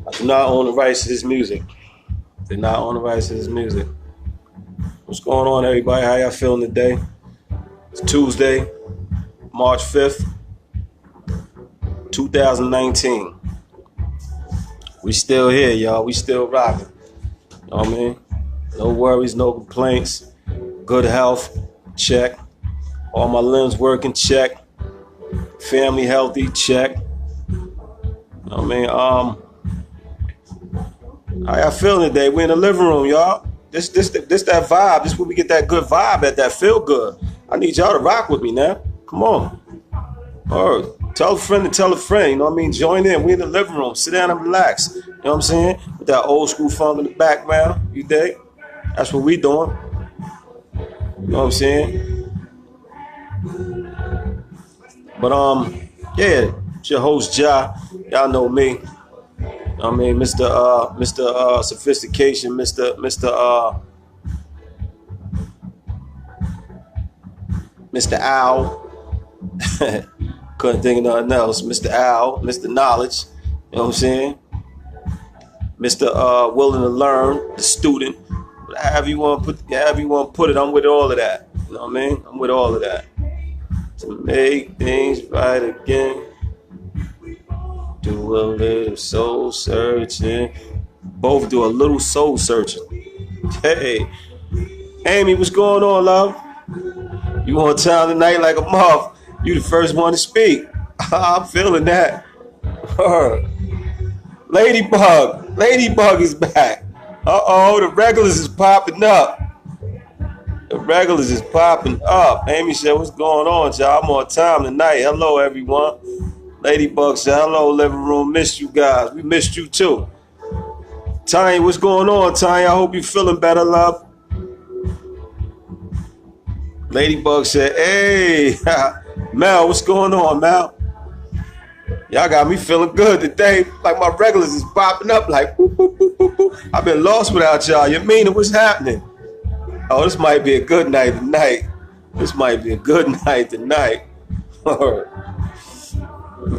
I do not own the rights to his music. Did not own the rights to his music. What's going on, everybody? How y'all feeling today? It's Tuesday, March 5th, 2019. We still here, y'all. We still rocking. You know what I mean? No worries, no complaints. Good health, check. All my limbs working, check. Family healthy, check. You know what I mean? How y'all feeling today? We in the living room, y'all. This that vibe. This where we get that good vibe at that feel good. I need y'all to rock with me now. Come on. All right. Tell a friend to tell a friend. You know what I mean? Join in. We in the living room. Sit down and relax. You know what I'm saying? With that old school funk in the background. You dig? That's what we doing. You know what I'm saying? But yeah, it's your host Ja. Y'all know me. I mean, Mr. Sophistication, Mr. Owl. Couldn't think of nothing else. Mr. Owl, Mr. Knowledge. You know what I'm saying? Mr. Willing to learn, the student. However you want to put it, I'm with all of that. You know what I mean? I'm with all of that. To make things right again. Do a little soul searching. Both do a little soul searching. Hey, Amy, what's going on, love? You on time tonight like a moth. You the first one to speak. I'm feeling that. Ladybug is back. Uh-oh, the regulars is popping up. The regulars is popping up. Amy said, what's going on, y'all? I'm on time tonight. Hello, everyone. Ladybug said, hello, living room. Missed you guys. We missed you, too. Tanya, what's going on, Tanya? I hope you're feeling better, love. Ladybug said, hey, Mel, what's going on, Mel? Y'all got me feeling good today. Like my regulars is popping up like, boop, boop, boop, boop, boop. I've been lost without y'all. You mean what's happening? Oh, this might be a good night tonight. This might be a good night tonight.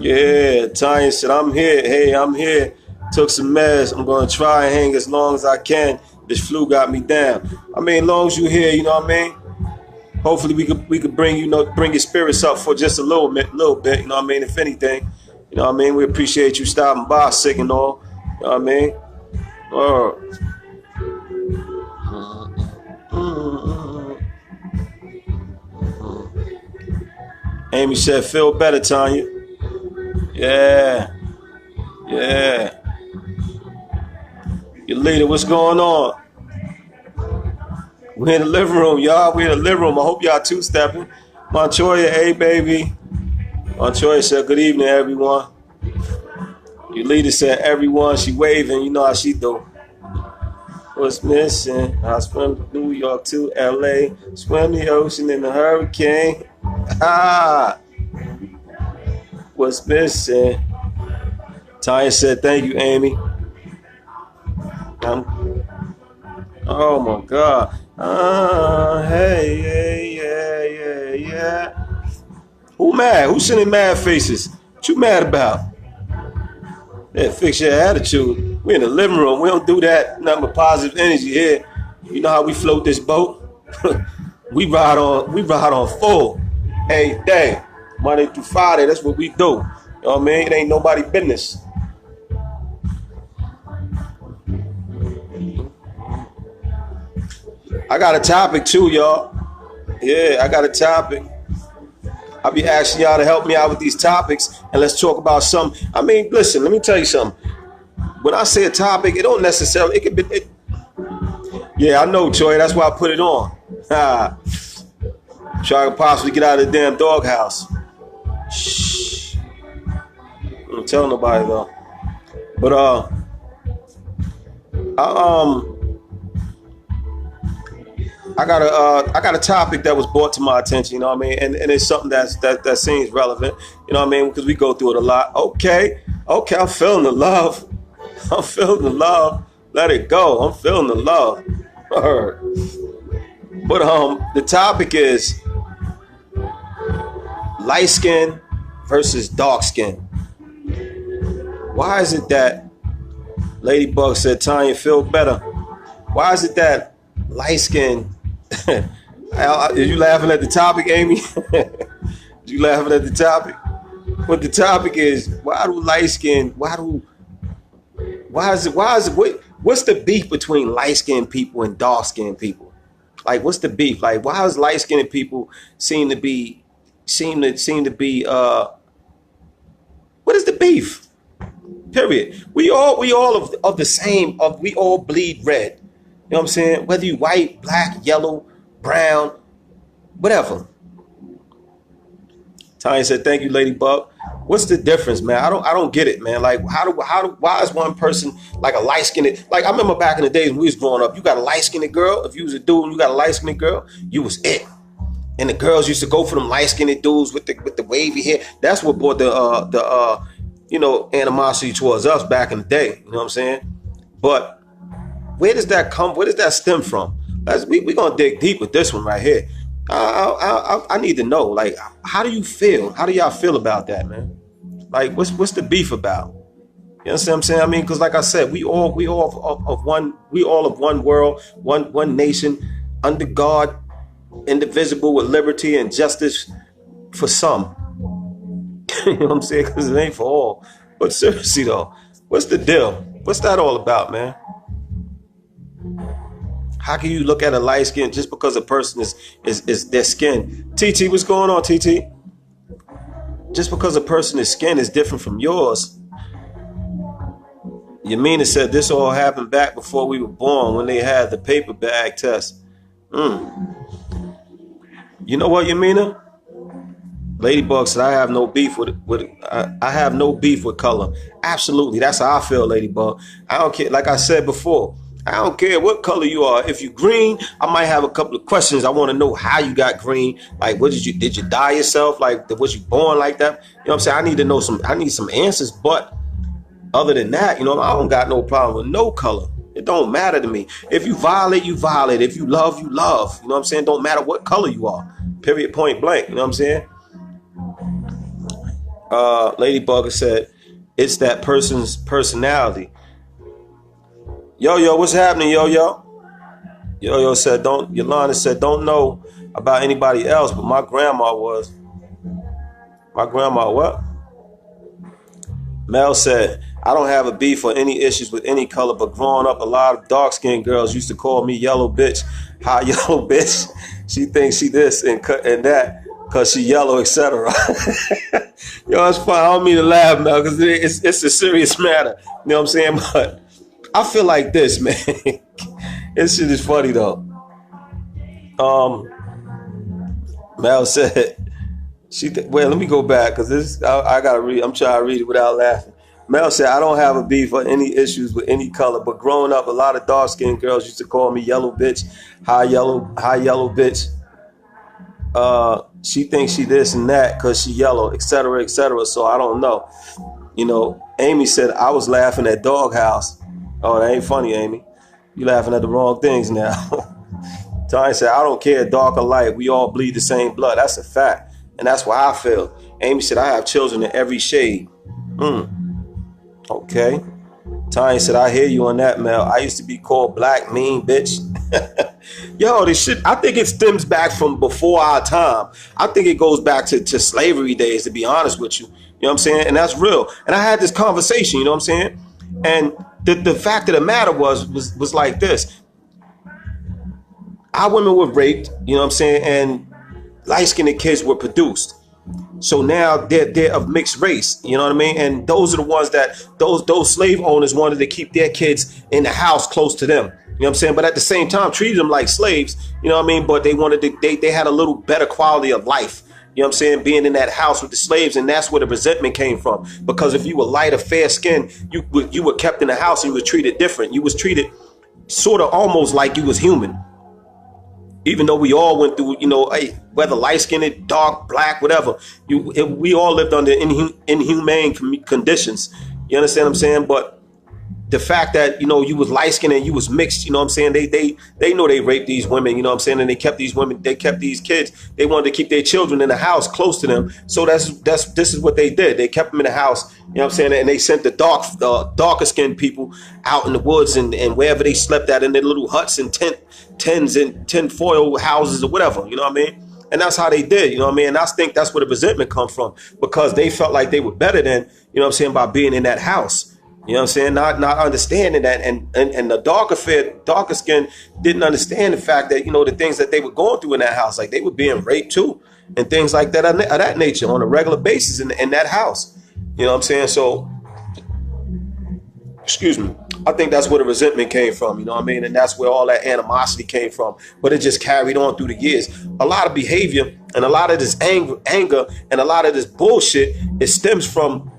Yeah, Tanya said, I'm here. Hey, I'm here. Took some meds. I'm going to try and hang as long as I can. This flu got me down. I mean, as long as you're here, you know what I mean? Hopefully we could bring your spirits up for just a little bit, you know what I mean? If anything, you know what I mean? We appreciate you stopping by, sick and all. You know what I mean? Amy said, feel better, Tanya. Yeah. Your leader, what's going on? We're in the living room, y'all. We're in the living room. I hope y'all two-stepping. Montoya, hey, baby. Montoya said, good evening, everyone. Your leader said, everyone. She waving. You know how she do. What's missing? I swim to New York to L.A. Swim the ocean in the hurricane. What's missing? Tanya said, thank you, Amy. Oh, my God. Hey, yeah. Who mad? Who sending mad faces? What you mad about? Yeah, fix your attitude. We in the living room. We don't do that. Nothing but positive energy here. You know how we float this boat? we ride on full. Hey, day. Monday through Friday, that's what we do. You know what I mean? It ain't nobody business. I got a topic too, y'all. Yeah, I got a topic. I'll be asking y'all to help me out with these topics, and let's talk about some. I mean, listen, let me tell you something. When I say a topic, it don't necessarily, it could be, yeah, I know, Troy, that's why I put it on. Try to possibly get out of the damn doghouse. Shh. Don't tell nobody, though. But, I got a topic that was brought to my attention, you know what I mean, and it's something that seems relevant, you know what I mean, because we go through it a lot. Okay, I'm feeling the love. Let it go. I'm feeling the love. But the topic is light skin versus dark skin. Why is it that Ladybug said, Tanya, feel better. Why is it that light skin? Are you laughing at the topic, Amy? You laughing at the topic? What the topic is, why do light skin, why is it, what's the beef between light skinned people and dark skinned people? Like, what's the beef? Like, why does light skinned people seem to be, what is the beef? Period. We all of the same, we all bleed red. You know what I'm saying? Whether you white, black, yellow, brown, whatever. Tanya said, thank you, Ladybug. What's the difference, man? I don't get it, man. Like, why is one person like a light-skinned, like I remember back in the days when we was growing up, you got a light-skinned girl. If you was a dude and you got a light-skinned girl, you was it. And the girls used to go for them light-skinned dudes with the wavy hair. That's what brought the animosity towards us back in the day. You know what I'm saying? But where does that come? Where does that stem from? We're gonna dig deep with this one right here. I need to know, like, how do you feel? How do y'all feel about that, man? Like, what's the beef about? You understand what I'm saying? I mean, because like I said, we all of one world, one nation, under God, indivisible, with liberty and justice for some. You know what I'm saying? Because it ain't for all. But seriously though, what's the deal? What's that all about, man? How can you look at a light skin just because a person is their skin? TT, what's going on, TT? Just because a person's skin is different from yours. Yamina said this all happened back before we were born when they had the paper bag test. You know what, Yamina? Ladybug said, I have no beef with I have no beef with color. Absolutely, that's how I feel, Ladybug. I don't care. Like I said before, I don't care what color you are. If you're green, I might have a couple of questions. I want to know how you got green. Like, did you dye yourself? Like, was you born like that? You know what I'm saying? I need to know I need some answers. But other than that, I don't got no problem with no color. It don't matter to me. If you violate, you violate. If you love, you love. You know what I'm saying? Don't matter what color you are. Period, point blank. You know what I'm saying? Ladybug said, it's that person's personality. Yo, what's happening, yo? Yo said, Yolanda said, don't know about anybody else, but my grandma was. My grandma what? Mel said, I don't have a beef or any issues with any color, but growing up, a lot of dark-skinned girls used to call me yellow bitch. Hi, yellow bitch. She thinks she this and that because she yellow, etc. Yo, it's fine. I don't mean to laugh, Mel, because it's a serious matter. You know what I'm saying? But I feel like this, man. This shit is funny though. Mel said, wait, let me go back because this I gotta read. I'm trying to read it without laughing. Mel said, I don't have a beef or any issues with any color, but growing up, a lot of dark-skinned girls used to call me yellow bitch. Hi yellow bitch. She thinks she this and that because she yellow, etc., etc. So I don't know. Amy said, I was laughing at Doghouse. Oh, that ain't funny, Amy. You laughing at the wrong things now. Tanya said, I don't care, dark or light. We all bleed the same blood. That's a fact. And that's why I feel. Amy said, I have children in every shade. Okay. Tanya said, I hear you on that, Mel. I used to be called black, mean bitch. Yo, this shit, I think it stems back from before our time. I think it goes back to slavery days, to be honest with you. You know what I'm saying? And that's real. And I had this conversation, you know what I'm saying? And the fact of the matter was like this. Our women were raped, you know what I'm saying? And light-skinned kids were produced. So now they're of mixed race, you know what I mean? And those are the ones that those slave owners wanted to keep their kids in the house close to them. You know what I'm saying? But at the same time, treated them like slaves, you know what I mean? But they wanted to, they had a little better quality of life. You know what I'm saying? Being in that house with the slaves, and that's where the resentment came from. Because if you were light or fair skinned, you were kept in the house and you were treated different. You was treated sort of almost like you was human. Even though we all went through, whether light-skinned, dark, black, whatever, we all lived under inhumane conditions. You understand what I'm saying? But the fact that, you know, you was light skinned and you was mixed, you know what I'm saying? They know they raped these women, you know what I'm saying? And they kept these women, they kept these kids. They wanted to keep their children in the house close to them. So this is what they did. They kept them in the house, you know what I'm saying? And they sent the darker skinned people out in the woods and wherever they slept at in their little huts and tents and tinfoil houses or whatever, you know what I mean? And that's how they did, you know what I mean? And I think that's where the resentment comes from, because they felt like they were better than, you know what I'm saying, by being in that house. You know what I'm saying? Not understanding that, and the darker skin didn't understand the fact that, you know, the things that they were going through in that house, like they were being raped too, and things like that of that nature on a regular basis in that house. You know what I'm saying? So, excuse me. I think that's where the resentment came from, you know what I mean? And that's where all that animosity came from. But it just carried on through the years. A lot of behavior and a lot of this anger and a lot of this bullshit, it stems from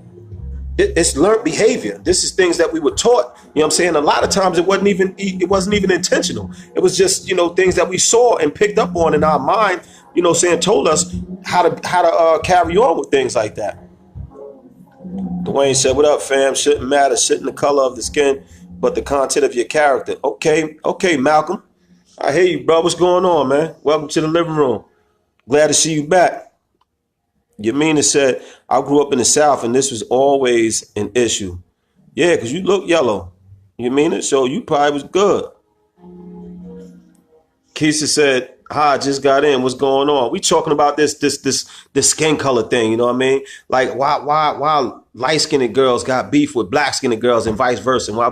it's learned behavior. This is things that we were taught. You know what I'm saying? A lot of times it wasn't even intentional. It was just, you know, things that we saw and picked up on in our mind, you know, saying told us how to carry on with things like that. Dwayne said, "What up, fam? Shouldn't matter. Shouldn't the color of the skin, but the content of your character." Okay, Malcolm. I hear you, bro. What's going on, man? Welcome to the living room. Glad to see you back. Yamina said, "I grew up in the South and this was always an issue." Yeah, because you look yellow. Yamina, so you probably was good. Keisha said, "Hi, I just got in. What's going on?" We talking about this skin color thing, you know what I mean? Like why light-skinned girls got beef with black-skinned girls and vice versa, and why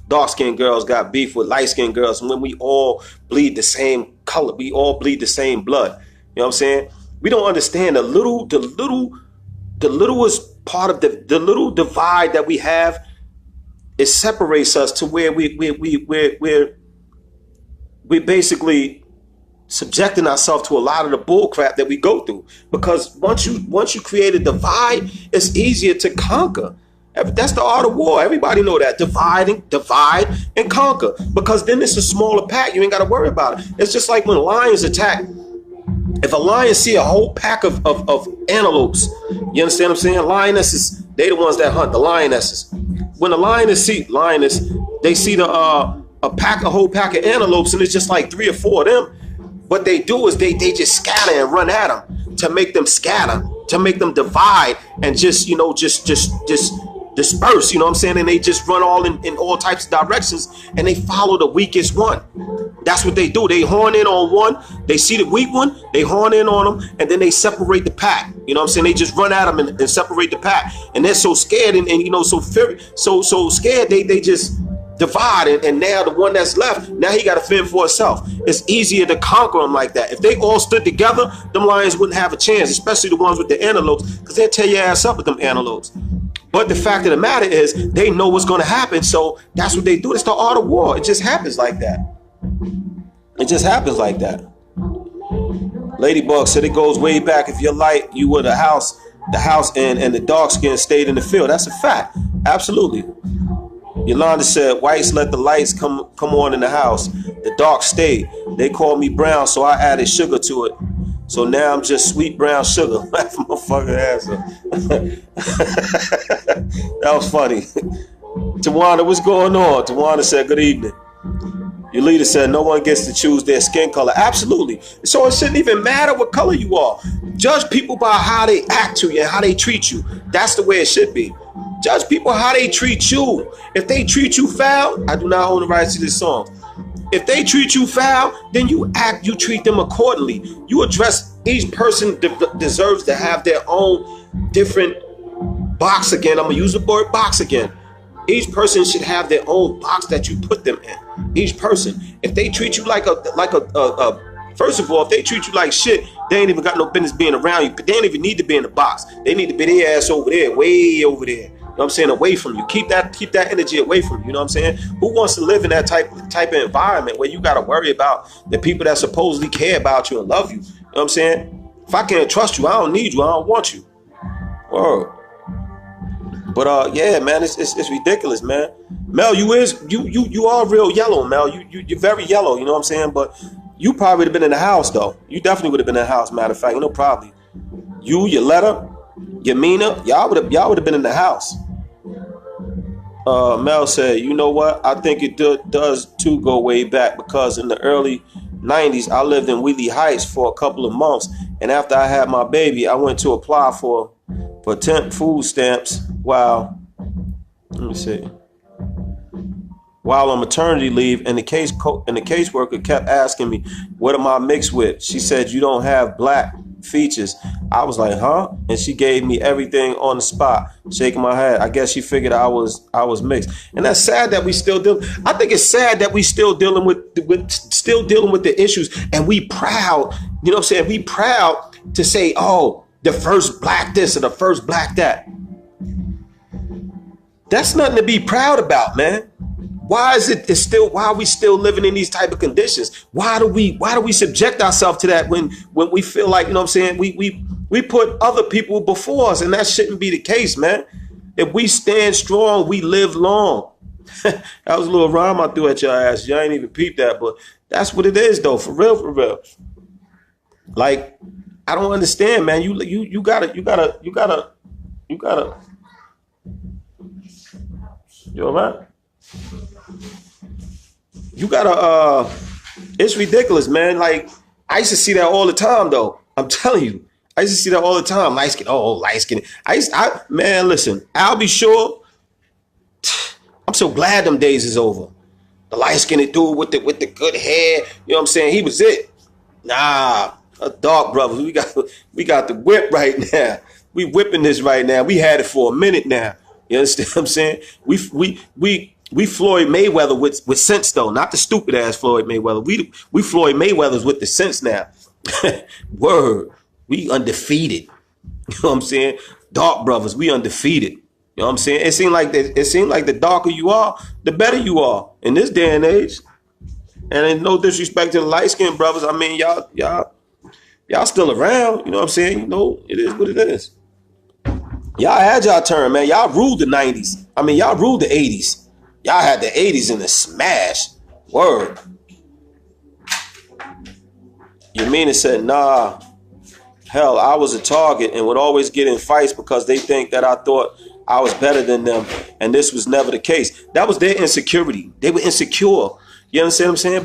dark-skinned girls got beef with light-skinned girls, and when we all bleed the same color, we all bleed the same blood. You know what I'm saying? We don't understand the littlest part of the little divide that we have. It separates us to where we're basically subjecting ourselves to a lot of the bull crap that we go through. Because once you create a divide, it's easier to conquer. That's the art of war. Everybody know that. Divide and conquer. Because then it's a smaller pack. You ain't got to worry about it. It's just like when lions attack. If a lion see a whole pack of antelopes, you understand what I'm saying? Lionesses, they the ones that hunt, the lionesses. When the lioness, they see the a whole pack of antelopes, and it's just like 3 or 4 of them. What they do is they just scatter and run at them to make them scatter, to make them divide and just disperse, you know what I'm saying? And they just run all in all types of directions, and they follow the weakest one. That's what they do. They horn in on one. They see the weak one. They horn in on them, and then they separate the pack. You know what I'm saying? They just run at them and separate the pack. And they're so scared and you know, so scared, they just divide. And now the one that's left, now he got to fend for himself. It's easier to conquer them like that. If they all stood together, them lions wouldn't have a chance, especially the ones with the antelopes, because they'll tear your ass up with them antelopes. But the fact of the matter is, they know what's going to happen, so that's what they do. It's the art of war. It just happens like that. It just happens like that. Ladybug said it goes way back. If you're light, you were the house and the dark skin stayed in the field. That's a fact. Absolutely. Yolanda said, whites let the lights come on in the house. The dark stayed. They called me brown, so I added sugar to it. So now I'm just sweet brown sugar. Laugh my fucking ass up. That was funny. Tawana, what's going on? Tawana said, good evening. Your leader said no one gets to choose their skin color. Absolutely. So it shouldn't even matter what color you are. Judge people by how they act to you and how they treat you. That's the way it should be. Judge people how they treat you. If they treat you foul, I do not own the rights to this song. If they treat you foul, then you treat them accordingly. You address each person deserves to have their own different box again. I'm gonna use the word box again. Each person should have their own box that you put them in. Each person. If they treat you like first of all, if they treat you like shit, they ain't even got no business being around you. But they don't even need to be in the box. They need to be their ass over there, way over there. You know what I'm saying? Away from you. Keep that energy away from you. You know what I'm saying? Who wants to live in that type of environment where you got to worry about the people that supposedly care about you and love you? You know what I'm saying? If I can't trust you, I don't need you. I don't want you. Whoa. But yeah, man, it's ridiculous, man. Mel, you are real yellow, Mel. You're very yellow. You know what I'm saying? But you probably would have been in the house though. You definitely would have been in the house. Matter of fact, you know, probably you, your letter, your Mina, y'all would have been in the house. Mel said, you know what? I think it does too go way back because in the early 90s, I lived in Wheatley Heights for a couple of months. And after I had my baby, I went to apply for temp food stamps let me see, while on maternity leave. And the caseworker kept asking me, what am I mixed with? She said, you don't have black features. I was like, huh? And she gave me everything on the spot, shaking my head. I guess she figured I was mixed. And that's sad that we still deal. I think it's sad that we still dealing with the issues, and we proud, you know what I'm saying? We proud to say, oh, the first black this or the first black that. That's nothing to be proud about, man. Why are we still living in these type of conditions? Why do we subject ourselves to that when we feel like, you know what I'm saying, we put other people before us, and that shouldn't be the case, man. If we stand strong, we live long. That was a little rhyme I threw at your ass. You ain't even peeped that, but that's what it is though, for real, for real. Like, I don't understand, man. You gotta you all right? You gotta, it's ridiculous, man. Like, I used to see that all the time, though. I'm telling you, I used to see that all the time. Light skin, oh, light skin. Man, listen, I'll be sure. I'm so glad them days is over. The light skinned dude with the good hair, you know what I'm saying? He was it. Nah, dark brothers. We got the whip right now. We whipping this right now. We had it for a minute now. You understand what I'm saying? We Floyd Mayweather with sense though, not the stupid ass Floyd Mayweather. We Floyd Mayweathers with the sense now. Word, we undefeated. You know what I'm saying? Dark brothers, we undefeated. You know what I'm saying? It seemed like the darker you are, the better you are in this day and age. And ain't no disrespect to the light skinned brothers. I mean, y'all still around. You know what I'm saying? You know, it is what it is. Y'all had y'all turn, man. Y'all ruled the 90s. I mean, y'all ruled the 80s. Y'all had the 80s in the smash. Word. Yamina said, nah, hell, I was a target and would always get in fights because they think that I thought I was better than them. And this was never the case. That was their insecurity. They were insecure. You understand what I'm saying?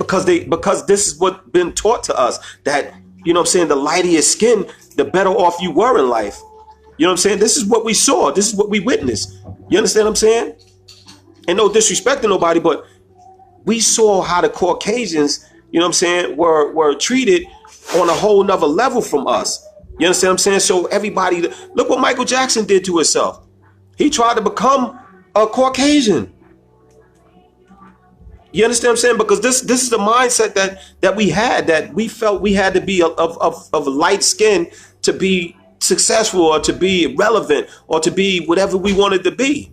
Because this is what been taught to us, that, you know what I'm saying, the lighter your skin, the better off you were in life. You know what I'm saying? This is what we saw. This is what we witnessed. You understand what I'm saying? And no disrespect to nobody, but we saw how the Caucasians, you know what I'm saying, were treated on a whole nother level from us. You understand what I'm saying? So everybody, look what Michael Jackson did to himself. He tried to become a Caucasian. You understand what I'm saying? Because this is the mindset that we had, that we felt we had to be of light skin to be successful or to be relevant or to be whatever we wanted to be.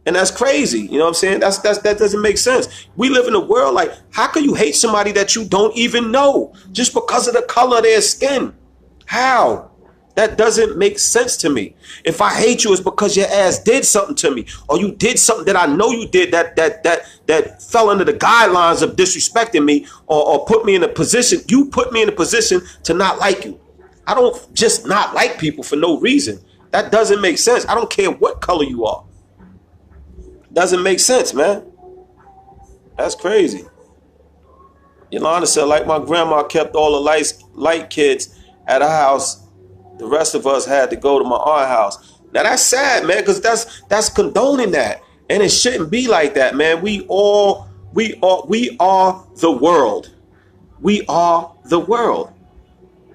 And that's crazy. You know what I'm saying? That doesn't make sense. We live in a world like, how can you hate somebody that you don't even know just because of the color of their skin? How? That doesn't make sense to me. If I hate you, it's because your ass did something to me, or you did something that I know you did that fell under the guidelines of disrespecting me, or put me in a position. You put me in a position to not like you. I don't just not like people for no reason. That doesn't make sense. I don't care what color you are. Doesn't make sense, man. That's crazy. Yolanda said, like my grandma kept all the light kids at her house, the rest of us had to go to my aunt's house. Now that's sad, man, because that's condoning that. And it shouldn't be like that, man. We are the world. We are the world.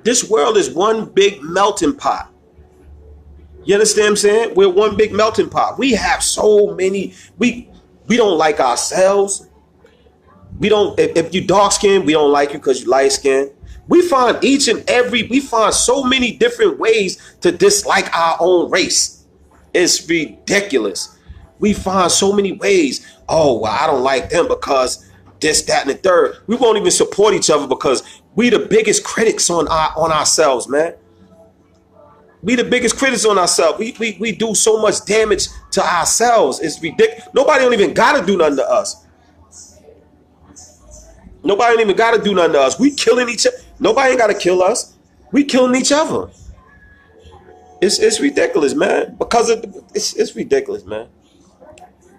This world is one big melting pot. You understand what I'm saying? We're one big melting pot. We have so many. We don't like ourselves. We don't. If you dark skinned, we don't like you because you light skinned. We find we find so many different ways to dislike our own race. It's ridiculous. We find so many ways. Oh, well, I don't like them because this, that, and the third. We won't even support each other because we the biggest critics on ourselves, man. We the biggest critics on ourselves. We do so much damage to ourselves. It's ridiculous. Nobody don't even gotta do nothing to us. Nobody don't even gotta do nothing to us. We killing each other. Nobody ain't gotta kill us. We killing each other. It's ridiculous, man. Because it's ridiculous, man.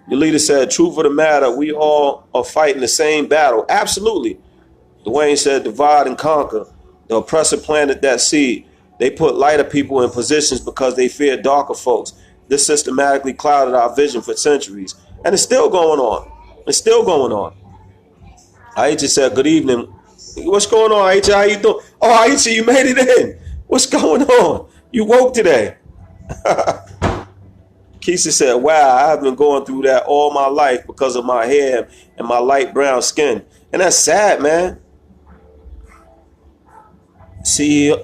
Your leader said, truth of the matter, we all are fighting the same battle. Absolutely. Dwayne said, divide and conquer. The oppressor planted that seed. They put lighter people in positions because they feared darker folks. This systematically clouded our vision for centuries. And it's still going on. It's still going on. Aisha said, good evening. What's going on, Aisha? How you doing? Oh, Aisha, you made it in. What's going on? You woke today. Keisha said, wow, I've been going through that all my life because of my hair and my light brown skin. And that's sad, man. See,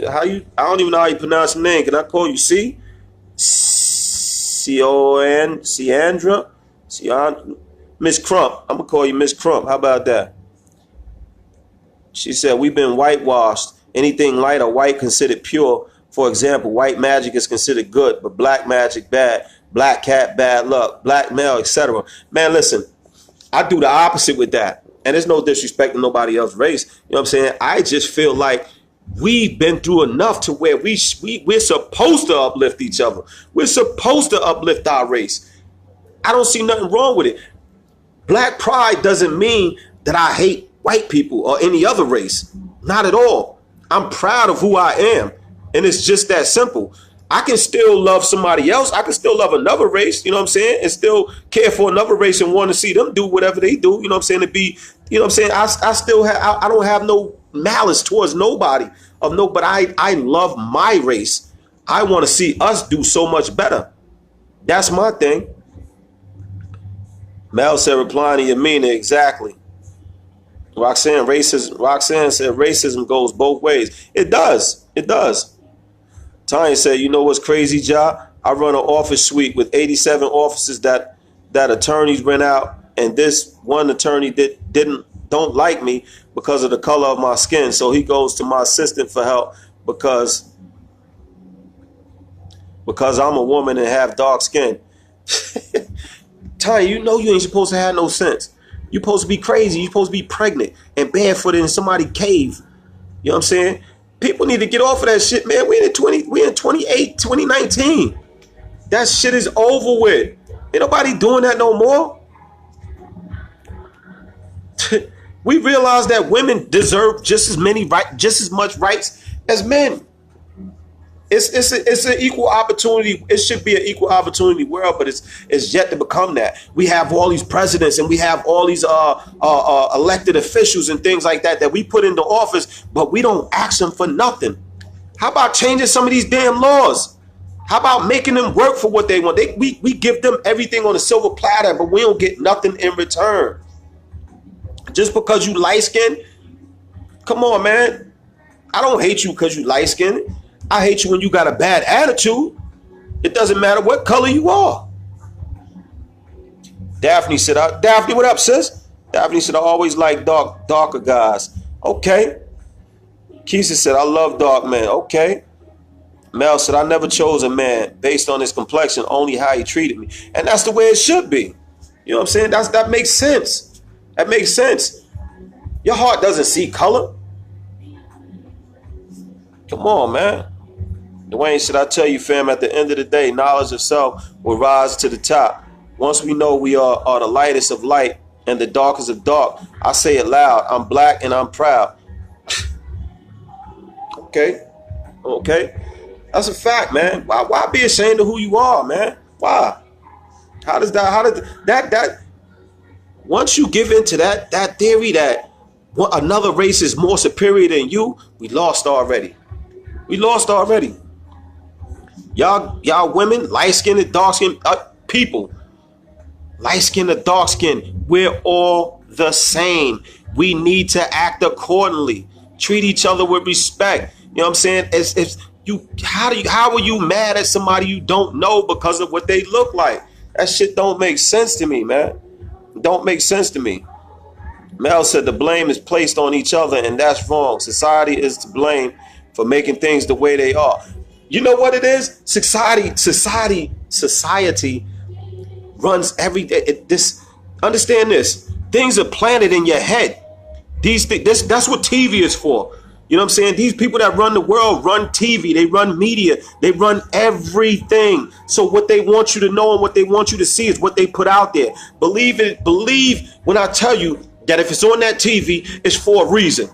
how you, I don't even know how you pronounce your name. Can I call you C? C-O-N, Ciandra? Miss Crump. I'm going to call you Miss Crump. How about that? She said, we've been whitewashed. Anything light or white considered pure. For example, white magic is considered good, but black magic bad. Black cat, bad luck. Black male, etc. Man, listen, I do the opposite with that. And there's no disrespect to nobody else's race. You know what I'm saying? I just feel like we've been through enough to where we're supposed to uplift each other. We're supposed to uplift our race. I don't see nothing wrong with it. Black pride doesn't mean that I hate white people or any other race. Not at all. I'm proud of who I am. And it's just that simple. I can still love somebody else. I can still love another race, you know what I'm saying? And still care for another race and want to see them do whatever they do, you know what I'm saying? To be, you know what I'm saying? I still have, I don't have no malice towards nobody but I love my race. I want to see us do so much better. That's my thing. Mel said, replying to Yamina, exactly. Roxanne said racism goes both ways. It does. It does. Tanya said, you know what's crazy, Ja? I run an office suite with 87 offices that attorneys rent out, and this one attorney don't like me because of the color of my skin. So he goes to my assistant for help because I'm a woman and have dark skin. Tanya, you know you ain't supposed to have no sense. You're supposed to be crazy. You're supposed to be pregnant and barefooted in somebody's cave. You know what I'm saying? People need to get off of that shit, man. We in 2019. That shit is over with. Ain't nobody doing that no more. We realize that women deserve just as much rights as men. It's an equal opportunity. It should be an equal opportunity world, but it's yet to become that. We have all these presidents and we have all these elected officials and things like that we put into office, but we don't ask them for nothing. How about changing some of these damn laws? How about making them work for what they want? We give them everything on a silver platter, but we don't get nothing in return. Just because you light skinned, come on, man. I don't hate you because you light skinned. I hate you when you got a bad attitude. It doesn't matter what color you are. Daphne said, Daphne, what up, sis? Daphne said, I always like darker guys. Okay. Keisha said, I love dark men. Okay. Mel said, I never chose a man based on his complexion, only how he treated me. And that's the way it should be. You know what I'm saying? That makes sense. That makes sense. Your heart doesn't see color. Come on, man. Dwayne said, I tell you, fam, at the end of the day, knowledge of self will rise to the top. Once we know we are the lightest of light and the darkest of dark, I say it loud. I'm black and I'm proud. Okay. That's a fact, man. Why be ashamed of who you are, man? Why? How does that once you give into that theory that another race is more superior than you, we lost already. We lost already. Y'all women, light-skinned, dark-skinned people, light-skinned, dark-skinned, we're all the same. We need to act accordingly. Treat each other with respect. You know what I'm saying? How are you mad at somebody you don't know because of what they look like? That shit don't make sense to me, man. Don't make sense to me. Mel said the blame is placed on each other, and that's wrong. Society is to blame for making things the way they are. You know what it is? Society runs every day. Understand this. Things are planted in your head. That's what TV is for. You know what I'm saying? These people that run the world run TV, they run media, they run everything. So what they want you to know and what they want you to see is what they put out there. Believe it. Believe when I tell you that if it's on that TV, it's for a reason.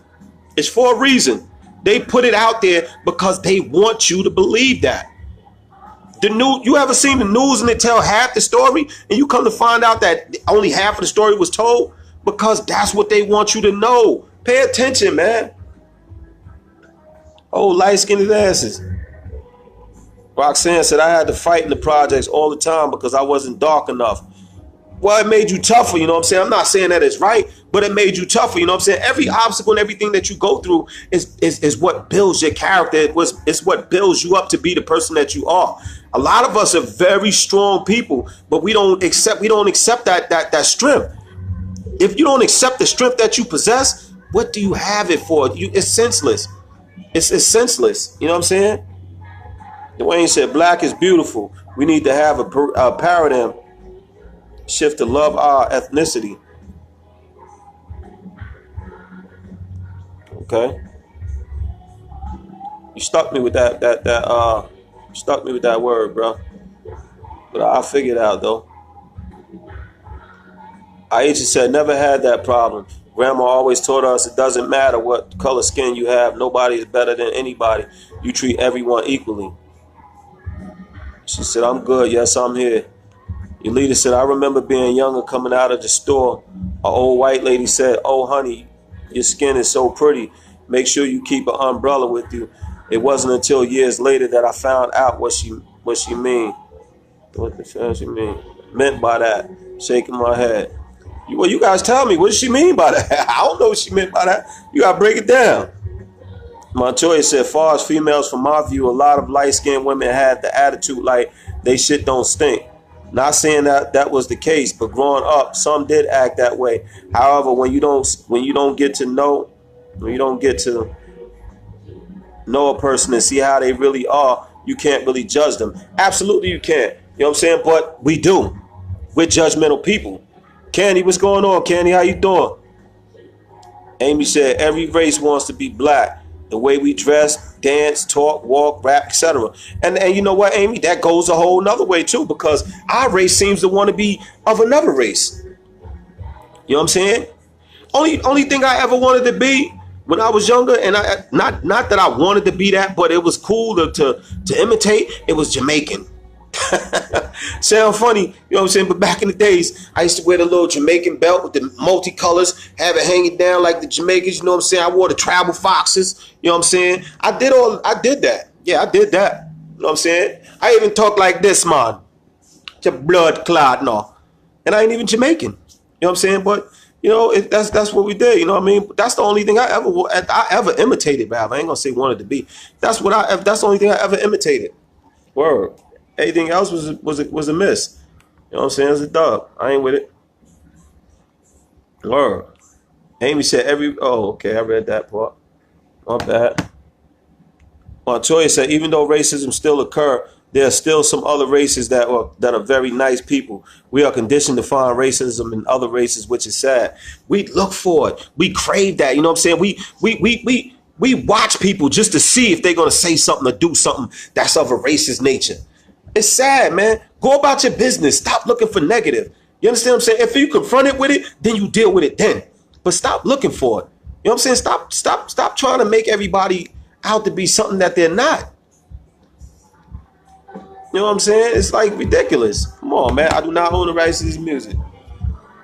It's for a reason. They put it out there because they want you to believe that. You ever seen the news and they tell half the story and you come to find out that only half of the story was told? Because that's what they want you to know. Pay attention, man. Oh, light-skinned asses. Roxanne said, I had to fight in the projects all the time because I wasn't dark enough. Well, it made you tougher, you know what I'm saying? I'm not saying that it's right, but it made you tougher, you know what I'm saying? Every obstacle and everything that you go through is what builds your character. It's what builds you up to be the person that you are. A lot of us are very strong people, but we don't accept that strength. If you don't accept the strength that you possess, what do you have it for? It's senseless. It's senseless. You know what I'm saying? Dwayne said, black is beautiful. We need to have a paradigm shift to love our ethnicity. Okay. You stuck me with that word, bro. But I'll figure it out though. Aisha said, never had that problem. Grandma always taught us it doesn't matter what color skin you have. Nobody is better than anybody. You treat everyone equally. She said, I'm good. Yes, I'm here. Your leader said, I remember being younger coming out of the store. An old white lady said, oh, honey, your skin is so pretty. Make sure you keep an umbrella with you. It wasn't until years later that I found out what she mean. What the hell she meant by that. Shaking my head. Well, you guys tell me, what does she mean by that? I don't know what she meant by that. You got to break it down. Montoya said, far as females, from my view, a lot of light-skinned women had the attitude like they shit don't stink. Not saying that was the case, but growing up, some did act that way. However, when you don't get to know a person and see how they really are, you can't really judge them. Absolutely you can't. You know what I'm saying? But we do. We're judgmental people. Candy, what's going on? Candy, how you doing? Amy said, every race wants to be black. The way we dress, dance, talk, walk, rap, etc. And you know what, Amy? That goes a whole nother way too, because our race seems to want to be of another race. You know what I'm saying? Only thing I ever wanted to be when I was younger, and not that I wanted to be that, but it was cool to imitate, it was Jamaican. Sound funny, you know what I'm saying? But back in the days, I used to wear the little Jamaican belt with the multicolors, have it hanging down like the Jamaicans, you know what I'm saying? I wore the tribal foxes, you know what I'm saying? I did that. Yeah, I did that. You know what I'm saying? I even talk like this, man. It's a blood clot, no. And I ain't even Jamaican. You know what I'm saying? But you know, that's what we did. You know what I mean? That's the only thing I ever imitated, Bob. I ain't gonna say wanted to be. That's the only thing I ever imitated. Word. Anything else was a miss. You know what I'm saying? It's a dub. I ain't with it. Word. Amy said okay, I read that part. My bad. Montoya said, even though racism still occur, there are still some other races that are very nice people. We are conditioned to find racism in other races, which is sad. We look for it. We crave that. You know what I'm saying? We watch people just to see if they're gonna say something or do something that's of a racist nature. It's sad, man. Go about your business. Stop looking for negative. You understand what I'm saying? If you confront it with it, then you deal with it then. But stop looking for it. You know what I'm saying? Stop trying to make everybody out to be something that they're not. You know what I'm saying? It's like ridiculous. Come on, man. I do not own the rights to this music.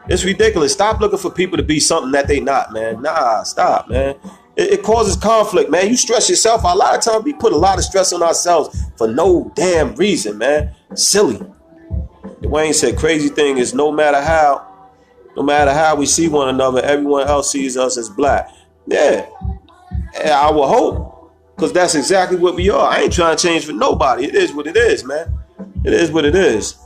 It's ridiculous. Stop looking for people to be something that they not, man. Nah, stop, man. It causes conflict, man. You stress yourself. A lot of times we put a lot of stress on ourselves for no damn reason, man. Silly. Dwayne said, crazy thing is no matter how we see one another, everyone else sees us as black. Yeah. I will hope, because that's exactly what we are. I ain't trying to change for nobody. It is what it is, man. It is what it is.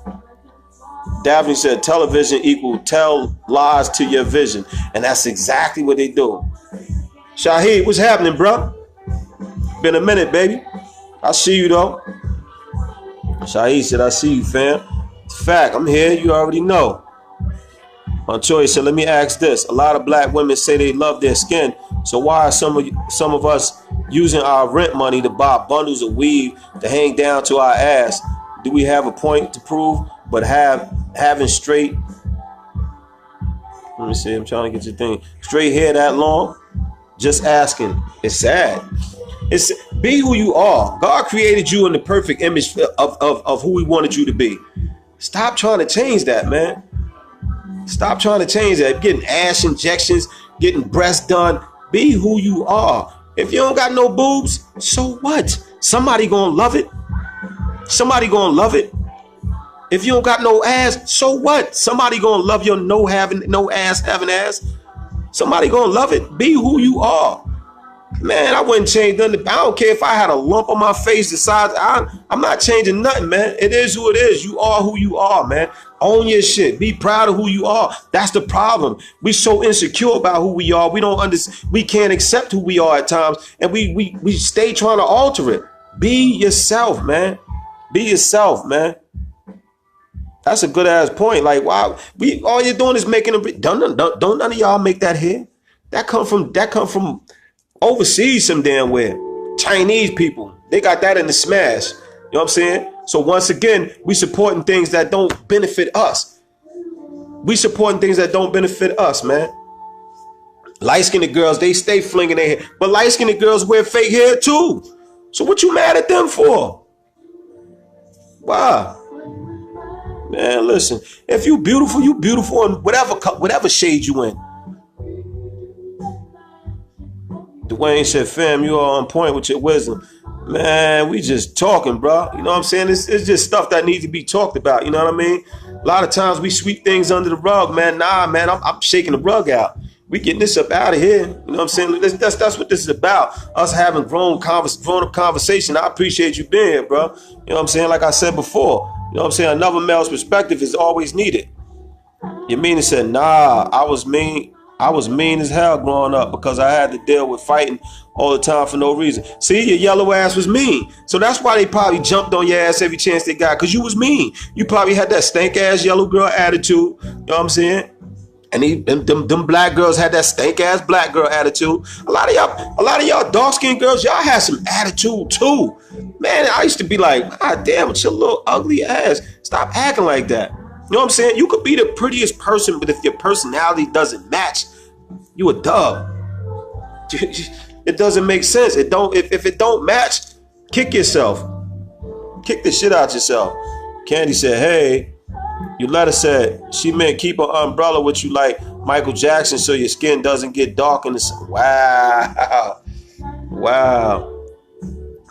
Daphne said, television equal tell lies to your vision. And that's exactly what they do. Shaheed, what's happening, bro? Been a minute, baby. I see you, though. Shaheed said, I see you, fam. It's a fact. I'm here. You already know. Montoya said, let me ask this. A lot of black women say they love their skin. So why are some of us using our rent money to buy bundles of weave to hang down to our ass? Do we have a point to prove? But having straight, let me see, I'm trying to get your thing. Straight hair that long? Just asking. It's sad. It's be who you are. God created you in the perfect image of who he wanted you to be. Stop trying to change that, man. Stop trying to change that. Getting ass injections, getting breasts done. Be who you are. If you don't got no boobs, so what? Somebody gonna love it. Somebody gonna love it. If you don't got no ass, so what? Somebody gonna love your no ass having ass. Somebody gonna love it. Be who you are. Man, I wouldn't change nothing. I don't care if I had a lump on my face the size. I'm not changing nothing, man. It is who it is. You are who you are, man. Own your shit. Be proud of who you are. That's the problem. We so insecure about who we are. We don't understand. We can't accept who we are at times, and we stay trying to alter it. Be yourself, man. Be yourself, man. That's a good ass point. Like, wow, all you're doing is making a. Don't none of y'all make that here. That come from overseas some damn where. Chinese people, they got that in the smash. You know what I'm saying? So once again, we supporting things that don't benefit us. We supporting things that don't benefit us, man. Light-skinned girls, they stay flinging their hair. But light-skinned girls wear fake hair too. So what you mad at them for? Wow. Man, listen. If you beautiful in whatever shade you in. Dwayne said, fam, you are on point with your wisdom. Man, we just talking, bro. You know what I'm saying? It's just stuff that needs to be talked about. You know what I mean? A lot of times we sweep things under the rug, man. Nah, man, I'm shaking the rug out. We getting this up out of here. You know what I'm saying? That's what this is about. Us having grown up conversation. I appreciate you being here, bro. You know what I'm saying? Like I said before, you know what I'm saying? Another male's perspective is always needed. Yamina said, nah, I was mean as hell growing up because I had to deal with fighting all the time for no reason. See, your yellow ass was mean. So that's why they probably jumped on your ass every chance they got, because you was mean. You probably had that stank ass yellow girl attitude. You know what I'm saying? And them black girls had that stank ass black girl attitude. A lot of y'all dark skinned girls, y'all had some attitude too. Man, I used to be like, God damn, with your little ugly ass. Stop acting like that. You know what I'm saying? You could be the prettiest person, but if your personality doesn't match, you a dub. It doesn't make sense. If it don't match, kick yourself. Kick the shit out yourself. Candy said, hey, Yoletta said she meant keep an umbrella with you like Michael Jackson so your skin doesn't get dark in the sun. Wow. Wow.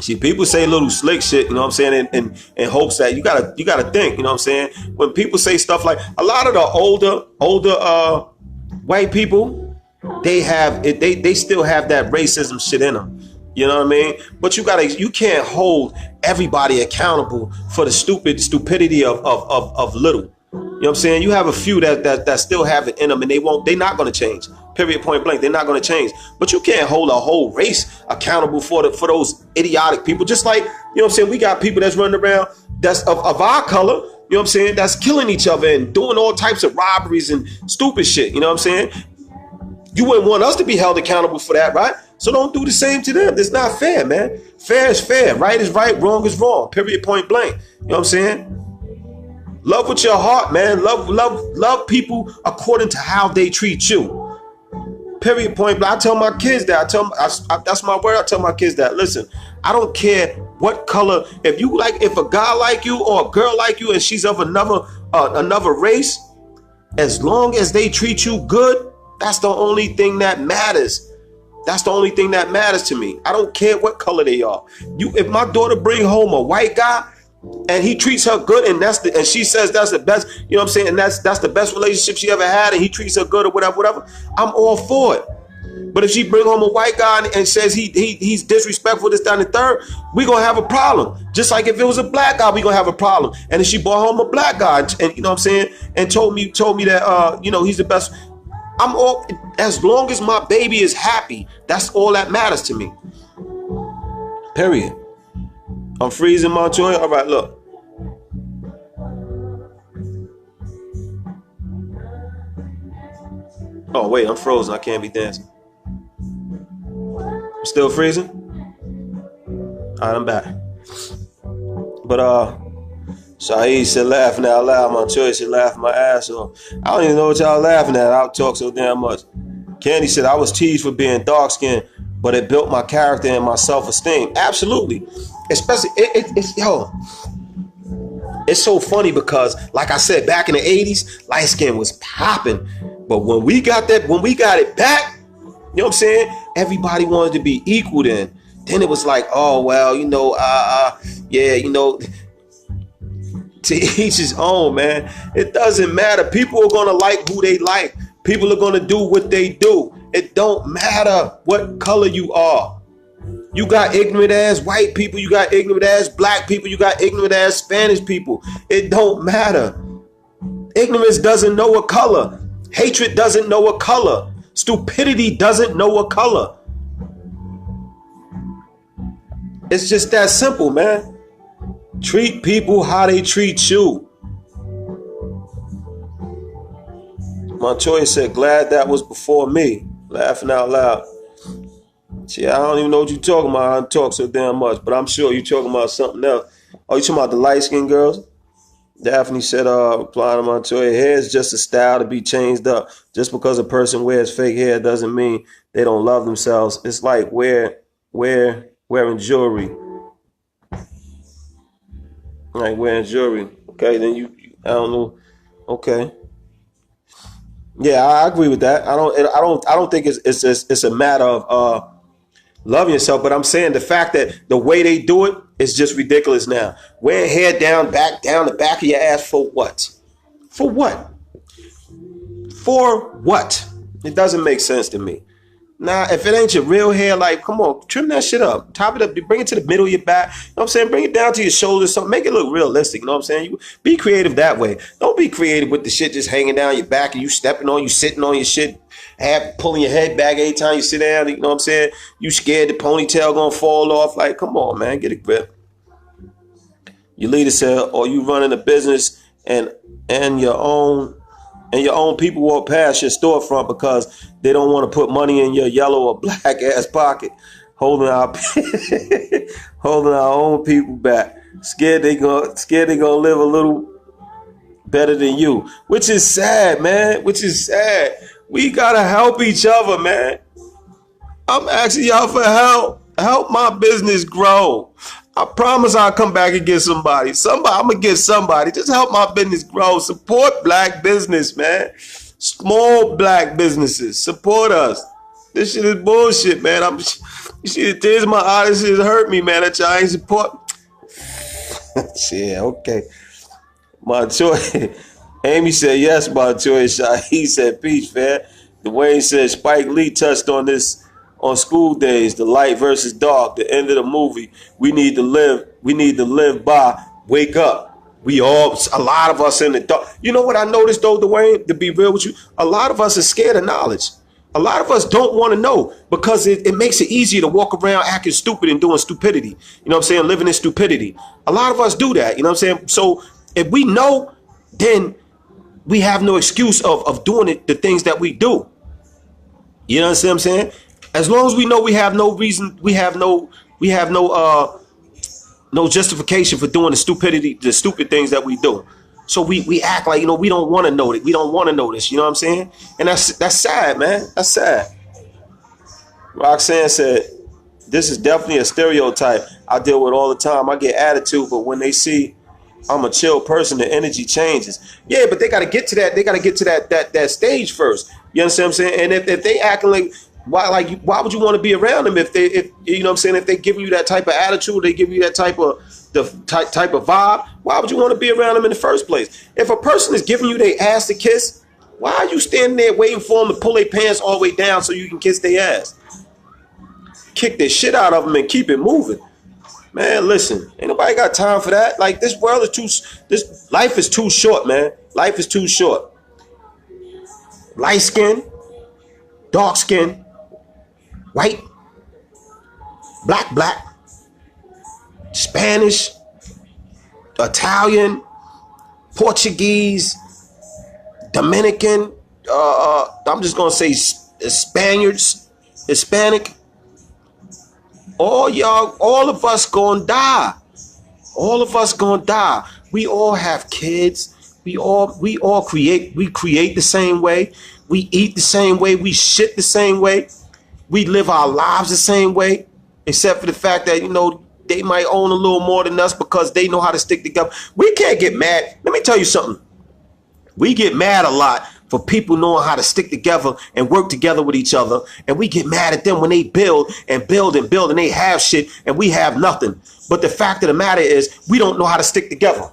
See, people say little slick shit, you know what I'm saying, in hopes that you gotta think, you know what I'm saying? When people say stuff like, a lot of the older white people, they still have that racism shit in them. You know what I mean? But you can't hold everybody accountable for the stupidity of little. You know what I'm saying? You have a few that still have it in them, and they're not going to change. Period, point blank. They're not going to change. But you can't hold a whole race accountable for those idiotic people. Just like, you know what I'm saying, we got people that's running around that's of our color, you know what I'm saying, that's killing each other and doing all types of robberies and stupid shit. You know what I'm saying? You wouldn't want us to be held accountable for that, right? So don't do the same to them. It's not fair, man. Fair is fair. Right is right. Wrong is wrong. Period, point blank. You know what I'm saying? Love with your heart, man. Love people according to how they treat you. Period, point blank. I tell my kids that. That's my word. I tell my kids that. Listen, I don't care what color. If a guy like you or a girl like you and she's of another race, as long as they treat you good, that's the only thing that matters. That's the only thing that matters to me. I don't care what color they are. If my daughter bring home a white guy and he treats her good, and she says that's the best, you know what I'm saying, and that's the best relationship she ever had, and he treats her good or whatever, I'm all for it. But if she bring home a white guy and says he's disrespectful, this, that, and the third, we gonna have a problem. Just like if it was a black guy, we gonna have a problem. And if she brought home a black guy and you know what I'm saying, and told me that he's the best, I'm all, as long as my baby is happy, that's all that matters to me. Period. I'm freezing Montoya. All right, look. Oh wait, I'm frozen. I can't be dancing. I'm still freezing. All right, I'm back. But Shaheed said laughing out loud. My choice said laughing my ass off. I don't even know what y'all laughing at. I'll talk so damn much. Candy said I was teased for being dark skinned, but it built my character and my self-esteem. Absolutely. Especially it's so funny because, like I said, back in the 80s, light skin was popping. But when we got it back, you know what I'm saying? Everybody wanted to be equal then. Then it was like, oh well, yeah, to each his own, man. It doesn't matter. People are gonna like who they like. People are gonna do what they do. It don't matter what color you are. You got ignorant ass white people, you got ignorant ass black people, you got ignorant ass Spanish people. It don't matter. Ignorance doesn't know a color. Hatred doesn't know a color. Stupidity doesn't know a color. It's just that simple, man. Treat people how they treat you. Montoya said, glad that was before me. Laughing out loud. See, I don't even know what you're talking about. I don't talk so damn much, but I'm sure you're talking about something else. Oh, you talking about the light-skinned girls? Daphne said, replying to Montoya, hair is just a style to be changed up. Just because a person wears fake hair doesn't mean they don't love themselves. It's like wearing jewelry. Like wearing jewelry. Okay, then you I don't know. Okay. Yeah, I agree with that. I don't think it's a matter of loving yourself, but I'm saying the fact that the way they do it is just ridiculous now. Wearing hair down the back of your ass for what? For what? For what? It doesn't make sense to me. Now, if it ain't your real hair, like, come on, trim that shit up. Top it up, bring it to the middle of your back. You know what I'm saying? Bring it down to your shoulders, something. Make it look realistic, you know what I'm saying? You be creative that way. Don't be creative with the shit just hanging down your back and you stepping on, you sitting on your shit, pulling your head back every time you sit down, you know what I'm saying? You scared the ponytail gonna fall off. Like, come on, man, get a grip. Your leader said, or you running a business and your own people walk past your storefront because they don't want to put money in your yellow or black ass pocket, holding our own people back, scared they gonna live a little better than you, which is sad, man. Which is sad. We gotta help each other, man. I'm asking y'all for help. Help my business grow. I promise I'll come back and get somebody. I'm gonna get somebody. Just help my business grow. Support black business, man. Small black businesses. Support us. This shit is bullshit, man. You see the tears in my eyes, this hurt me, man. That y'all ain't support. Yeah, okay. Montoya. Amy said yes, Montoya. He said peach, man. Dwayne said Spike Lee touched on this on School Days, the light versus dark, the end of the movie. We need to live by. Wake up. A lot of us in the dark. You know what I noticed though, Dwayne, to be real with you? A lot of us are scared of knowledge. A lot of us don't want to know because it makes it easier to walk around acting stupid and doing stupidity. You know what I'm saying? Living in stupidity. A lot of us do that. You know what I'm saying? So if we know, then we have no excuse of doing the things that we do. You know what I'm saying? As long as we know we have no reason, we have no justification for doing the stupid things that we do. So we act like, we don't want to know it. We don't want to know this. You know what I'm saying? And that's sad, man. That's sad. Roxanne said, this is definitely a stereotype I deal with all the time. I get attitude, but when they see I'm a chill person, the energy changes. Yeah, but they got to get to that. They got to get to that stage first. You understand what I'm saying? And if they acting like, why would you want to be around them if you know what I'm saying, if they give you that type of attitude, they give you that type of vibe, why would you want to be around them in the first place? If a person is giving you their ass to kiss, why are you standing there waiting for them to pull their pants all the way down so you can kiss their ass? Kick the shit out of them and keep it moving. Man, listen, ain't nobody got time for that. Like, this life is too short, man. Life is too short. Light skin, dark skin, white, black, Spanish, Italian, Portuguese, Dominican, I'm just gonna say Spaniards, Hispanic. All of us gonna die. All of us gonna die. We all have kids. We all create the same way. We eat the same way. We shit the same way. We live our lives the same way, except for the fact that, they might own a little more than us because they know how to stick together. We can't get mad. Let me tell you something. We get mad a lot for people knowing how to stick together and work together with each other. And we get mad at them when they build and build and build and they have shit and we have nothing. But the fact of the matter is we don't know how to stick together.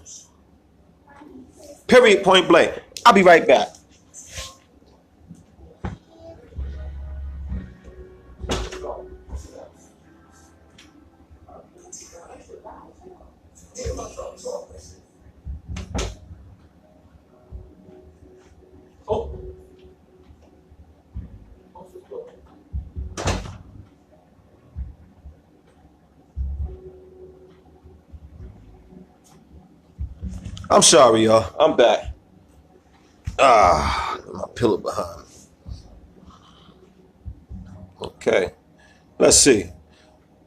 Period, point blank. I'll be right back. I'm sorry, y'all. I'm back. My pillow behind me. Okay. Let's see.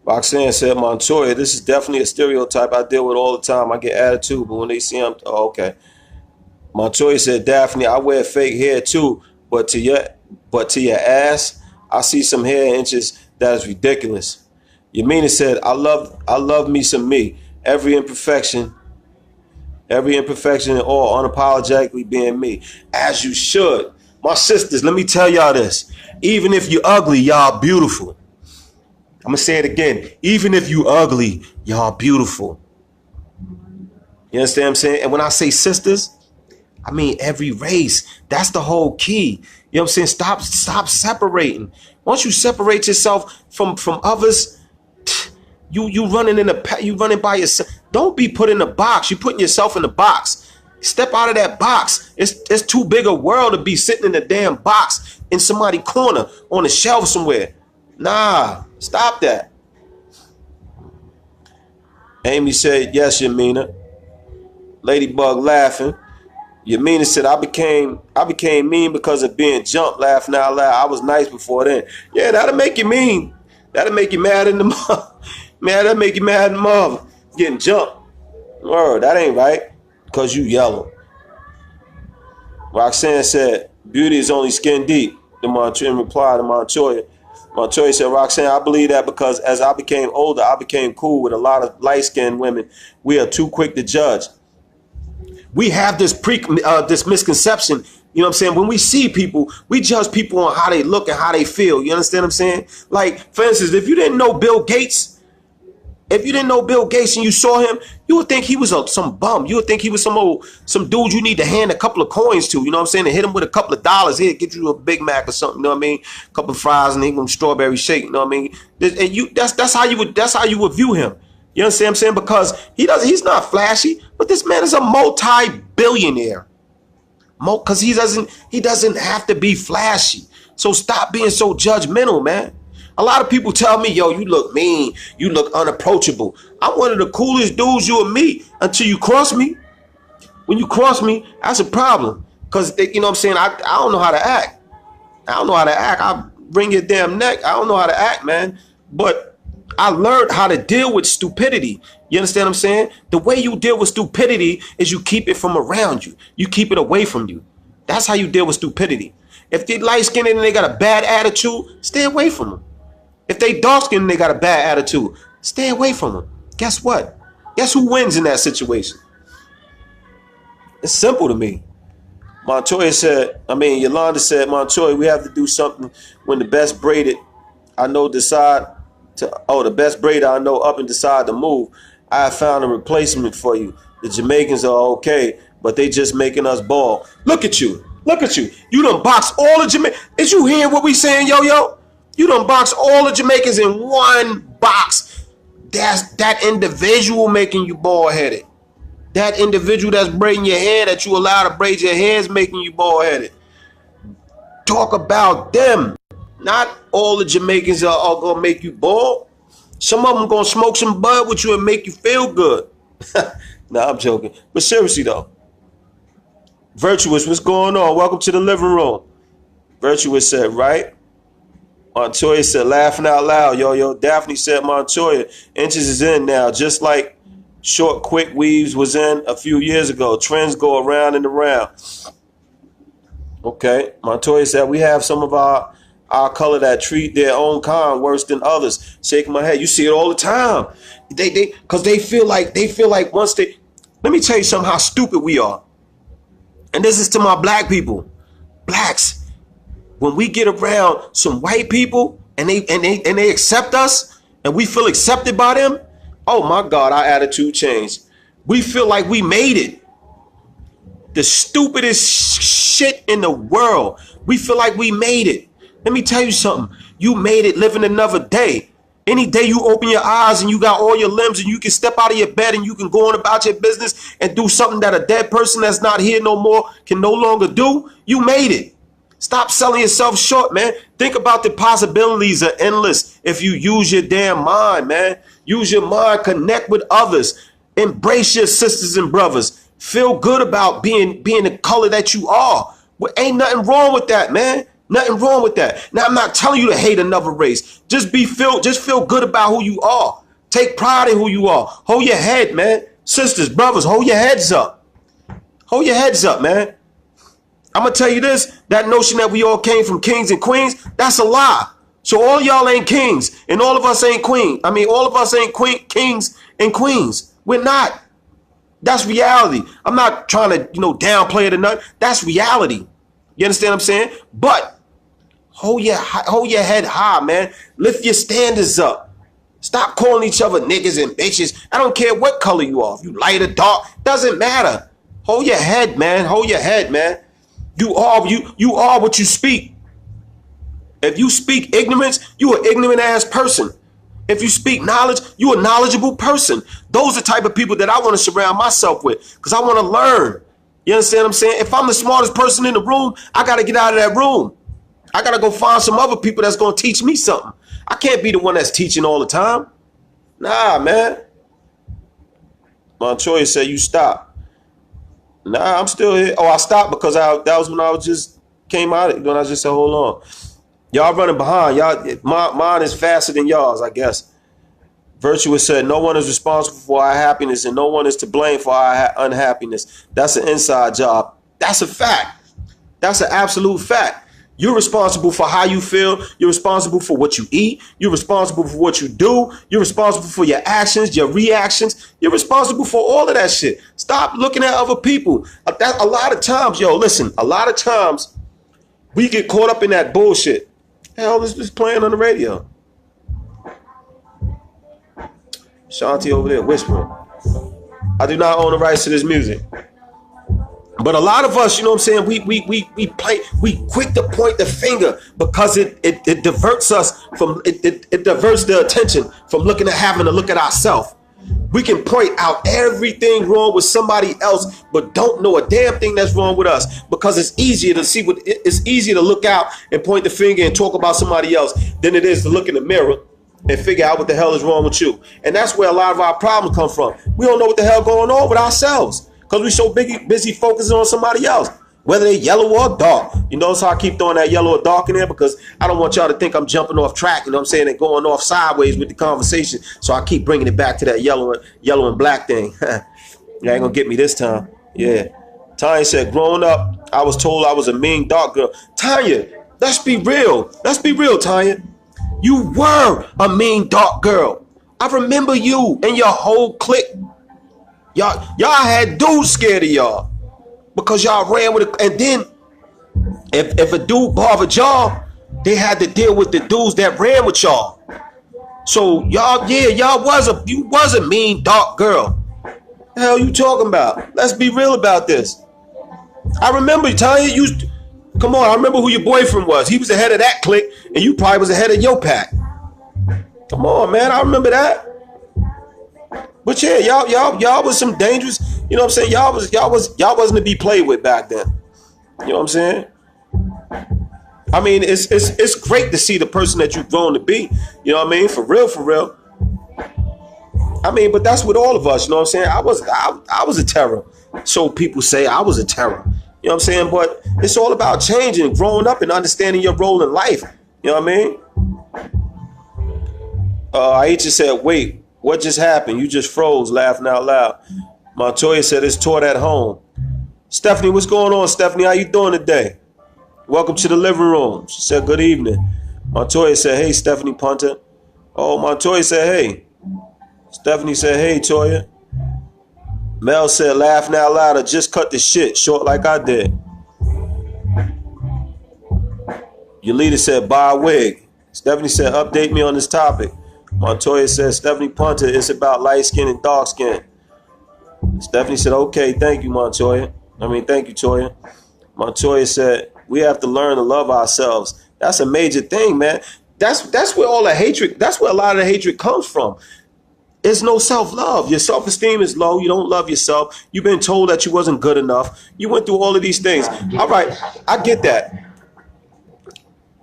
Roxanne said, Montoya, this is definitely a stereotype I deal with all the time. I get attitude, but when they see him, okay. Montoya said, Daphne, I wear fake hair too, but to your ass, I see some hair inches that is ridiculous. Yamina said, I love me some me. Every imperfection and all unapologetically being me. As you should. My sisters, let me tell y'all this. Even if you're ugly, y'all beautiful. I'm going to say it again. Even if you ugly, y'all beautiful. You understand what I'm saying? And when I say sisters, I mean every race. That's the whole key. You know what I'm saying? Stop separating. Once you separate yourself from others, you running by yourself. Don't be put in a box. You're putting yourself in a box. Step out of that box. It's too big a world to be sitting in a damn box in somebody's corner on a shelf somewhere. Nah, stop that. Amy said, yes, Yamina. Ladybug laughing. Yamina said, I became mean because of being jumped, laughing out loud. I was nice before then. Yeah, that'll make you mean. That'll make you mad in the mother. Man, that'll make you mad in the mother. Getting jumped. Word, that ain't right. Because you yellow. Roxanne said, beauty is only skin deep. In reply to Montoya. Montoya said, Roxanne, I believe that because as I became older, I became cool with a lot of light-skinned women. We are too quick to judge. We have this misconception, you know what I'm saying? When we see people, we judge people on how they look and how they feel. You understand what I'm saying? Like, for instance, if you didn't know Bill Gates and you saw him, you would think he was some bum. You would think he was some dude you need to hand a couple of coins to, you know what I'm saying? And hit him with a couple of dollars. Here, get you a Big Mac or something, you know what I mean? A couple of fries and a strawberry shake, you know what I mean? And that's how you would view him. You understand what I'm saying? Because he's not flashy, but this man is a multi-billionaire. Because he doesn't have to be flashy. So stop being so judgmental, man. A lot of people tell me, yo, you look mean, you look unapproachable. I'm one of the coolest dudes you'll meet until you cross me. When you cross me, that's a problem. Because, you know what I'm saying, I don't know how to act. I wring your damn neck. I don't know how to act, man. But I learned how to deal with stupidity. You understand what I'm saying? The way you deal with stupidity is you keep it from around you. You keep it away from you. That's how you deal with stupidity. If they light-skinned and they got a bad attitude, stay away from them. If they dark-skinned and they got a bad attitude, stay away from them. Guess what? Guess who wins in that situation? It's simple to me. Yolanda said, Montoya, we have to do something when the best braider I know up and decide to move. I have found a replacement for you. The Jamaicans are okay, but they just making us ball. Look at you. You done box all the Jamaicans. Is you hearing what we saying, yo? You done box all the Jamaicans in one box. That's that individual making you bald-headed. That individual that's braiding your hair, that you allow to braid your hair, is making you bald-headed. Talk about them. Not all the Jamaicans are going to make you bald. Some of them going to smoke some bud with you and make you feel good. Nah, I'm joking. But seriously, though. Virtuous, what's going on? Welcome to the living room. Virtuous said, right? Montoya said, laughing out loud. Yo. Daphne said, Montoya, inches is in now, just like short, quick weaves was in a few years ago. Trends go around and around. Okay. Montoya said, we have some of our color that treat their own kind worse than others. Shaking my head. You see it all the time. Because they feel like once they, let me tell you something, how stupid we are. And this is to my black people. Blacks. When we get around some white people and they accept us and we feel accepted by them, oh my God, our attitude changed. We feel like we made it. The stupidest shit in the world. We feel like we made it. Let me tell you something. You made it living another day. Any day you open your eyes and you got all your limbs and you can step out of your bed and you can go on about your business and do something that a dead person that's not here no more can no longer do, you made it. Stop selling yourself short, man. Think about the possibilities are endless if you use your damn mind, man. Use your mind, connect with others, embrace your sisters and brothers. Feel good about being the color that you are. Well, ain't nothing wrong with that, man. Nothing wrong with that. Now, I'm not telling you to hate another race. Just feel good about who you are. Take pride in who you are. Hold your head, man. Sisters, brothers, hold your heads up. Hold your heads up, man. I'm going to tell you this, that notion that we all came from kings and queens, that's a lie. So all y'all ain't kings and all of us ain't queens. I mean, all of us ain't kings and queens. We're not. That's reality. I'm not trying to, downplay it or nothing. That's reality. You understand what I'm saying? But hold your head high, man. Lift your standards up. Stop calling each other niggas and bitches. I don't care what color you are. If you light or dark, doesn't matter. Hold your head, man. Hold your head, man. You are what you speak. If you speak ignorance, you an ignorant ass person. If you speak knowledge, you a knowledgeable person. Those are the type of people that I want to surround myself with because I want to learn. You understand what I'm saying? If I'm the smartest person in the room, I got to get out of that room. I got to go find some other people that's going to teach me something. I can't be the one that's teaching all the time. Nah, man. Montoya said you stop. Nah, I'm still here. Oh, I stopped because that was when I was just came out. When I just said, hold on. Y'all running behind. Mine is faster than y'all's, I guess. Virtuous said, no one is responsible for our happiness and no one is to blame for our unhappiness. That's an inside job. That's a fact. That's an absolute fact. You're responsible for how you feel. You're responsible for what you eat. You're responsible for what you do. You're responsible for your actions, your reactions. You're responsible for all of that shit. Stop looking at other people. A lot of times, listen, a lot of times we get caught up in that bullshit. Hell, this is playing on the radio. Shanti over there whispering. I do not own the rights to this music. But a lot of us, you know what I'm saying, we quick to point the finger because it diverts us from, it diverts the attention from having to look at ourselves. We can point out everything wrong with somebody else, but don't know a damn thing that's wrong with us because it's easier to see it's easier to look out and point the finger and talk about somebody else than it is to look in the mirror and figure out what the hell is wrong with you. And that's where a lot of our problems come from. We don't know what the hell going on with ourselves. Because we're so busy focusing on somebody else, whether they're yellow or dark. So I keep throwing that yellow or dark in there because I don't want y'all to think I'm jumping off track, you know what I'm saying, and going off sideways with the conversation. So I keep bringing it back to that yellow and black thing. You ain't going to get me this time. Yeah. Tanya said, growing up, I was told I was a mean dark girl. Tanya, let's be real. Let's be real, Tanya. You were a mean dark girl. I remember you and your whole clique. Y'all had dudes scared of y'all because y'all ran with it. And then if a dude bothered y'all, they had to deal with the dudes that ran with y'all. So you was a mean dark girl. The hell you talking about? Let's be real about this. I remember, Tanya, come on, I remember who your boyfriend was. He was the head of that clique and you probably was the head of your pack. Come on, man, I remember that. But yeah, y'all was some dangerous, you know what I'm saying? Y'all wasn't to be played with back then. You know what I'm saying? I mean, it's great to see the person that you've grown to be. You know what I mean? For real. I mean, but that's with all of us, you know what I'm saying? I was a terror. So people say I was a terror. You know what I'm saying? But it's all about changing, growing up, and understanding your role in life. You know what I mean? Aisha said, wait, what just happened? You just froze, laughing out loud. Montoya said, it's taught at home. Stephanie, what's going on, Stephanie? How you doing today? Welcome to the living room. She said, good evening. Montoya said, hey, Stephanie Punter. Oh, Montoya said, hey. Stephanie said, hey, Toya. Mel said, laughing out loud, I just cut the shit short like I did. Yolita said, buy a wig. Stephanie said, update me on this topic. Montoya said, Stephanie Punter, it's about light skin and dark skin. Stephanie said, okay, thank you, Montoya. Thank you, Toya. Montoya said, we have to learn to love ourselves. That's a major thing, man. That's where all the hatred, that's where a lot of the hatred comes from. It's no self-love. Your self-esteem is low. You don't love yourself. You've been told that you wasn't good enough. You went through all of these things. All right, I get that.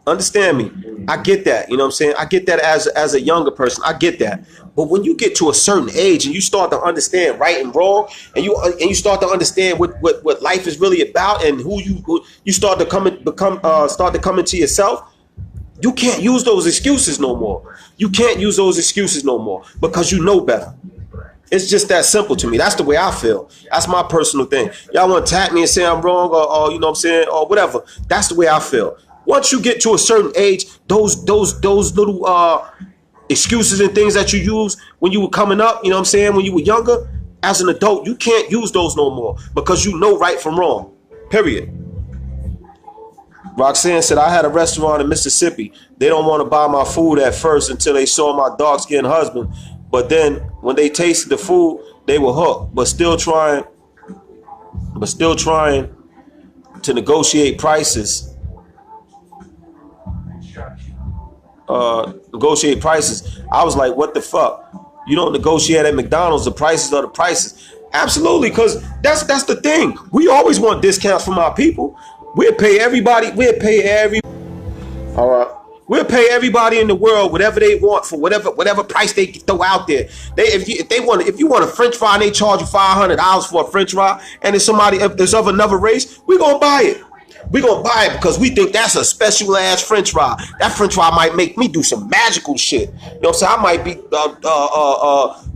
Understand me. I get that. You know what I'm saying? I get that as a younger person. I get that. But when you get to a certain age and you start to understand right and wrong, and you start to understand what life is really about, and who you start to come into yourself, you can't use those excuses no more. You can't use those excuses no more because you know better. It's just that simple to me. That's the way I feel. That's my personal thing. Y'all want to tap me and say I'm wrong or you know what I'm saying, or whatever. That's the way I feel. Once you get to a certain age, those little excuses and things that you use when you were coming up, you know what I'm saying, when you were younger, as an adult, you can't use those no more because you know right from wrong. Period. Roxanne said, I had a restaurant in Mississippi. They don't want to buy my food at first until they saw my dark-skinned husband. But then when they tasted the food, they were hooked, but still trying to negotiate prices. I was like, what the fuck? You don't negotiate at McDonald's. The prices are the prices. Absolutely, because that's the thing. We always want discounts from our people. We'll pay everybody. All right. We'll pay everybody in the world whatever they want for whatever price they throw out there. If you want a French fry and they charge you $500 for a French fry, and it's of another race, we're gonna buy it. We're gonna buy it because we think that's a special ass French fry. That French fry might make me do some magical shit. You know what I'm saying? I might be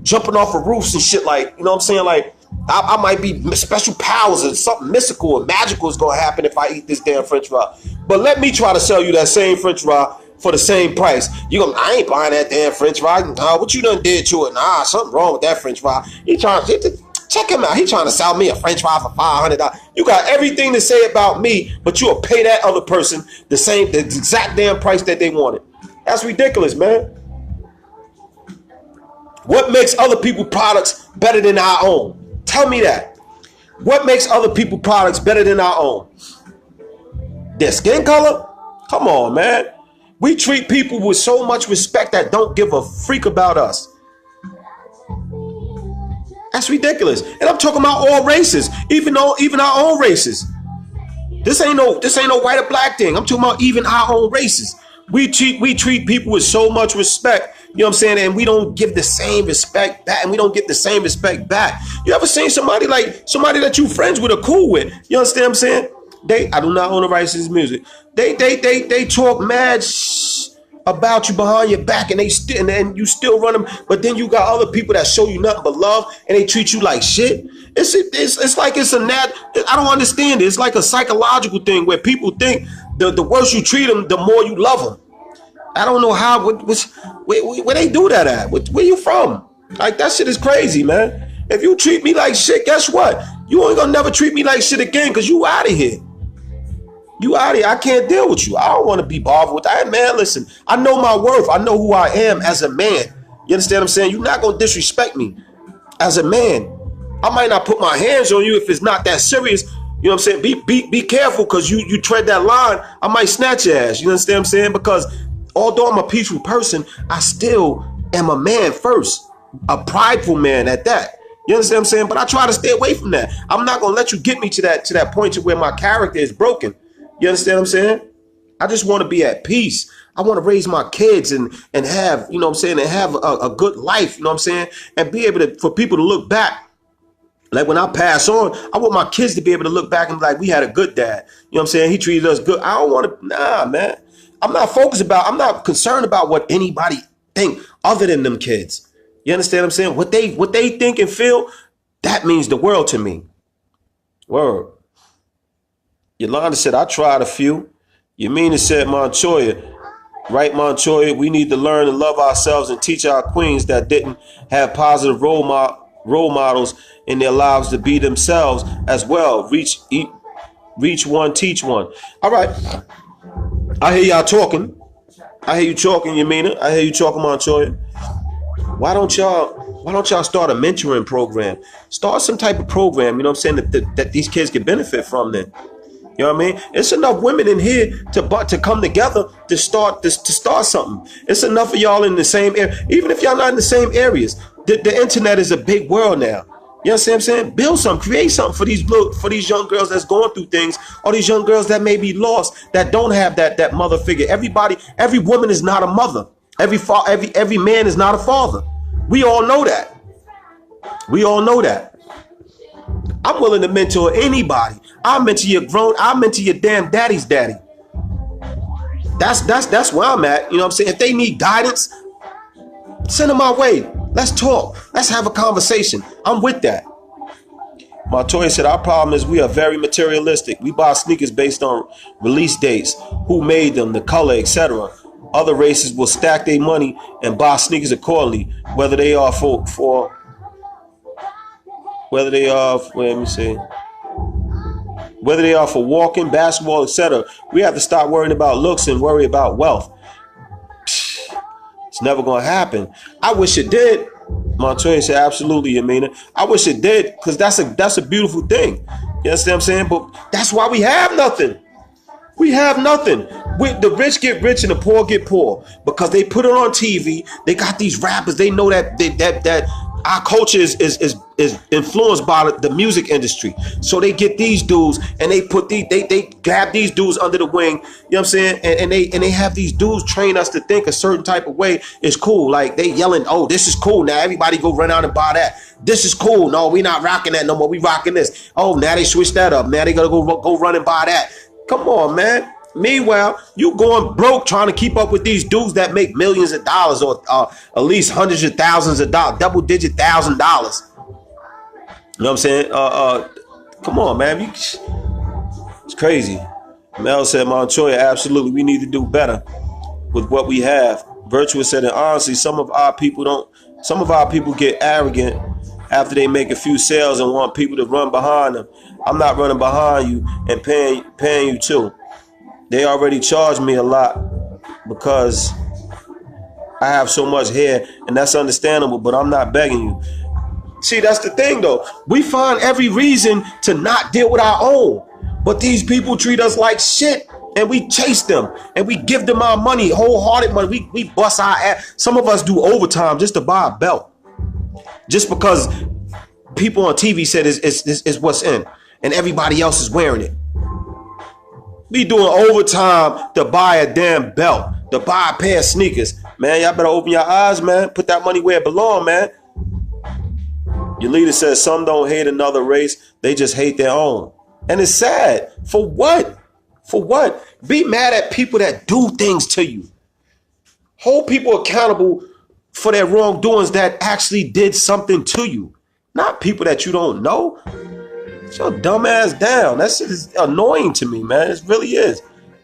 jumping off of roofs and shit, like, you know what I'm saying? Like, I might be special powers or something mystical or magical is gonna happen if I eat this damn French fry. But let me try to sell you that same French fry for the same price. I ain't buying that damn French fry. Nah, what you done did to it? Nah, something wrong with that French fry. Check him out. He trying to sell me a French fry for $500. You got everything to say about me, but you'll pay that other person the exact damn price that they wanted. That's ridiculous, man. What makes other people's products better than our own? Tell me that. What makes other people's products better than our own? Their skin color? Come on, man. We treat people with so much respect that don't give a freak about us. That's ridiculous. And I'm talking about all races, even our own races. This ain't no white or black thing. I'm talking about even our own races. We treat people with so much respect, you know what I'm saying, and we don't give the same respect back, and we don't get the same respect back. You ever seen somebody that you friends with or cool with? You understand what I'm saying? I do not own the rights to this music. They talk mad about you behind your back, and and you still run them, but then you got other people that show you nothing but love, and they treat you like shit. It's like it's I don't understand it. It's like a psychological thing where people think the worse you treat them, the more you love them. I don't know how. Where they do that at? Where you from? Like, that shit is crazy, man. If you treat me like shit, guess what? You ain't gonna never treat me like shit again, because you out of here. You out of here. I can't deal with you. I don't want to be bothered with that. Man, listen, I know my worth. I know who I am as a man. You understand what I'm saying? You're not going to disrespect me as a man. I might not put my hands on you if it's not that serious. You know what I'm saying? Be careful, because you tread that line, I might snatch your ass. You understand what I'm saying? Because although I'm a peaceful person, I still am a man first. A prideful man at that. You understand what I'm saying? But I try to stay away from that. I'm not going to let you get me to that point to where my character is broken. You understand what I'm saying? I just want to be at peace. I want to raise my kids and have, you know what I'm saying, and have a good life, you know what I'm saying, and be able for people to look back Like when I pass on, I want my kids to be able to look back and be like, we had a good dad. You know what I'm saying? He treated us good. I don't want to, nah, man. I'm not concerned about what anybody think other than them kids. You understand what I'm saying? What they think and feel, that means the world to me. Word. Yolanda said, I tried a few. Yamina said, Montoya, right, Montoya, we need to learn to love ourselves and teach our queens that didn't have positive role models in their lives to be themselves as well. Reach one, teach one. All right. I hear y'all talking. I hear you talking, Yamina. I hear you talking, Montoya. Why don't y'all start a mentoring program? Start some type of program, you know what I'm saying, that these kids can benefit from then. You know what I mean? It's enough women in here to come together to start something. It's enough of y'all in the same area. Even if y'all not in the same areas, the internet is a big world now. You know what I'm saying? Build something, create something for these young girls that's going through things, or these young girls that may be lost, that don't have that mother figure. Every woman is not a mother. Every man is not a father. We all know that. We all know that. I'm willing to mentor anybody. I'll mentor your damn daddy's daddy. That's where I'm at. You know what I'm saying? If they need guidance, send them my way. Let's talk. Let's have a conversation. I'm with that. Montoya said, our problem is we are very materialistic. We buy sneakers based on release dates, who made them, the color, etc. Other races will stack their money and buy sneakers accordingly, whether they are for walking, basketball, etc. We have to stop worrying about looks and worry about wealth. It's never gonna happen. I wish it did. Montoya said, absolutely, Yamina. I wish it did, because that's a beautiful thing. You understand what I'm saying? But that's why we have nothing. We have nothing. The rich get rich and the poor get poor, because they put it on TV. They got these rappers. They know that our culture is influenced by the music industry. So they get these dudes and they grab these dudes under the wing. You know what I'm saying? And they have these dudes train us to think a certain type of way is cool. Like they yelling, oh, this is cool. Now everybody go run out and buy that. This is cool. No, we not rocking that no more. We rocking this. Oh, now they switched that up. Now they gotta go run and buy that. Come on, man. Meanwhile, you going broke trying to keep up with these dudes that make millions of dollars, or at least hundreds of thousands of dollars, double-digit $1,000. You know what I'm saying? Come on, man. It's crazy. Mel said, Montoya, absolutely. We need to do better with what we have. Virtuous said, and honestly, some of our people get arrogant after they make a few sales and want people to run behind them. I'm not running behind you and paying you too. They already charge me a lot because I have so much hair, and that's understandable, but I'm not begging you. See, that's the thing, though. We find every reason to not deal with our own, but these people treat us like shit, and we chase them, and we give them our money, wholehearted money. We bust our ass. Some of us do overtime just to buy a belt, just because people on TV said it's what's in, and everybody else is wearing it. We doing overtime to buy a damn belt, to buy a pair of sneakers. Man, y'all better open your eyes, man. Put that money where it belongs, man. Your leader says some don't hate another race. They just hate their own. And it's sad. For what? For what? Be mad at people that do things to you. Hold people accountable for their wrongdoings that actually did something to you. Not people that you don't know. Shut your dumb ass down. That shit is annoying to me, man. It really is.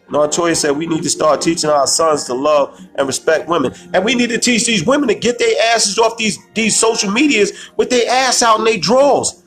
Montoya said we need to start teaching our sons to love and respect women. And we need to teach these women to get their asses off these social medias with their ass out in their drawers.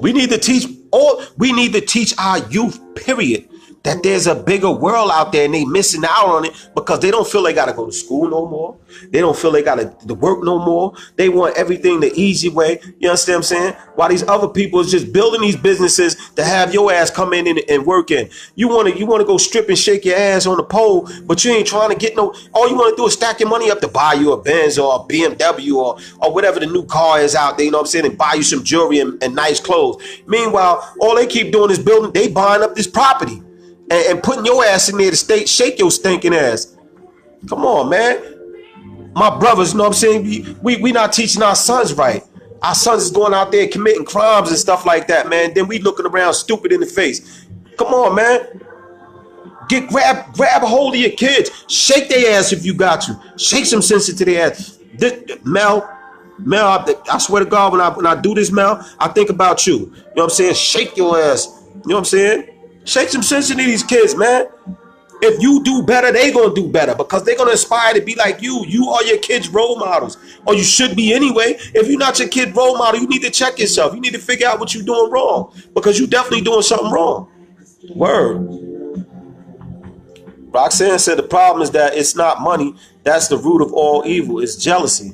We need to teach our youth, period, that there's a bigger world out there and they missing out on it because they don't feel they got to go to school no more. They don't feel they got to work no more. They want everything the easy way. You understand what I'm saying? While these other people is just building these businesses to have your ass come in and work in. You want to go strip and shake your ass on the pole, but you ain't trying to get no, all you want to do is stack your money up to buy you a Benz or a BMW or whatever the new car is out there, you know what I'm saying, and buy you some jewelry and nice clothes. Meanwhile, all they keep doing is building, they buying up this property. And putting your ass in there to shake your stinking ass. Come on, man. My brothers, you know what I'm saying? We not teaching our sons right. Our sons is going out there committing crimes and stuff like that, man. Then we looking around stupid in the face. Come on, man. Grab a hold of your kids. Shake their ass if you got to. Shake some sense into their ass. Mel, I swear to God, when I do this, Mel, I think about you. You know what I'm saying? Shake your ass. You know what I'm saying? Shake some sense into these kids, man. If you do better, they gonna do better because they're gonna aspire to be like you. You are your kids' role models, or you should be anyway. If you're not your kid's role model, you need to check yourself. You need to figure out what you're doing wrong because you're definitely doing something wrong. Word. Roxanne said the problem is that it's not money. That's the root of all evil. It's jealousy.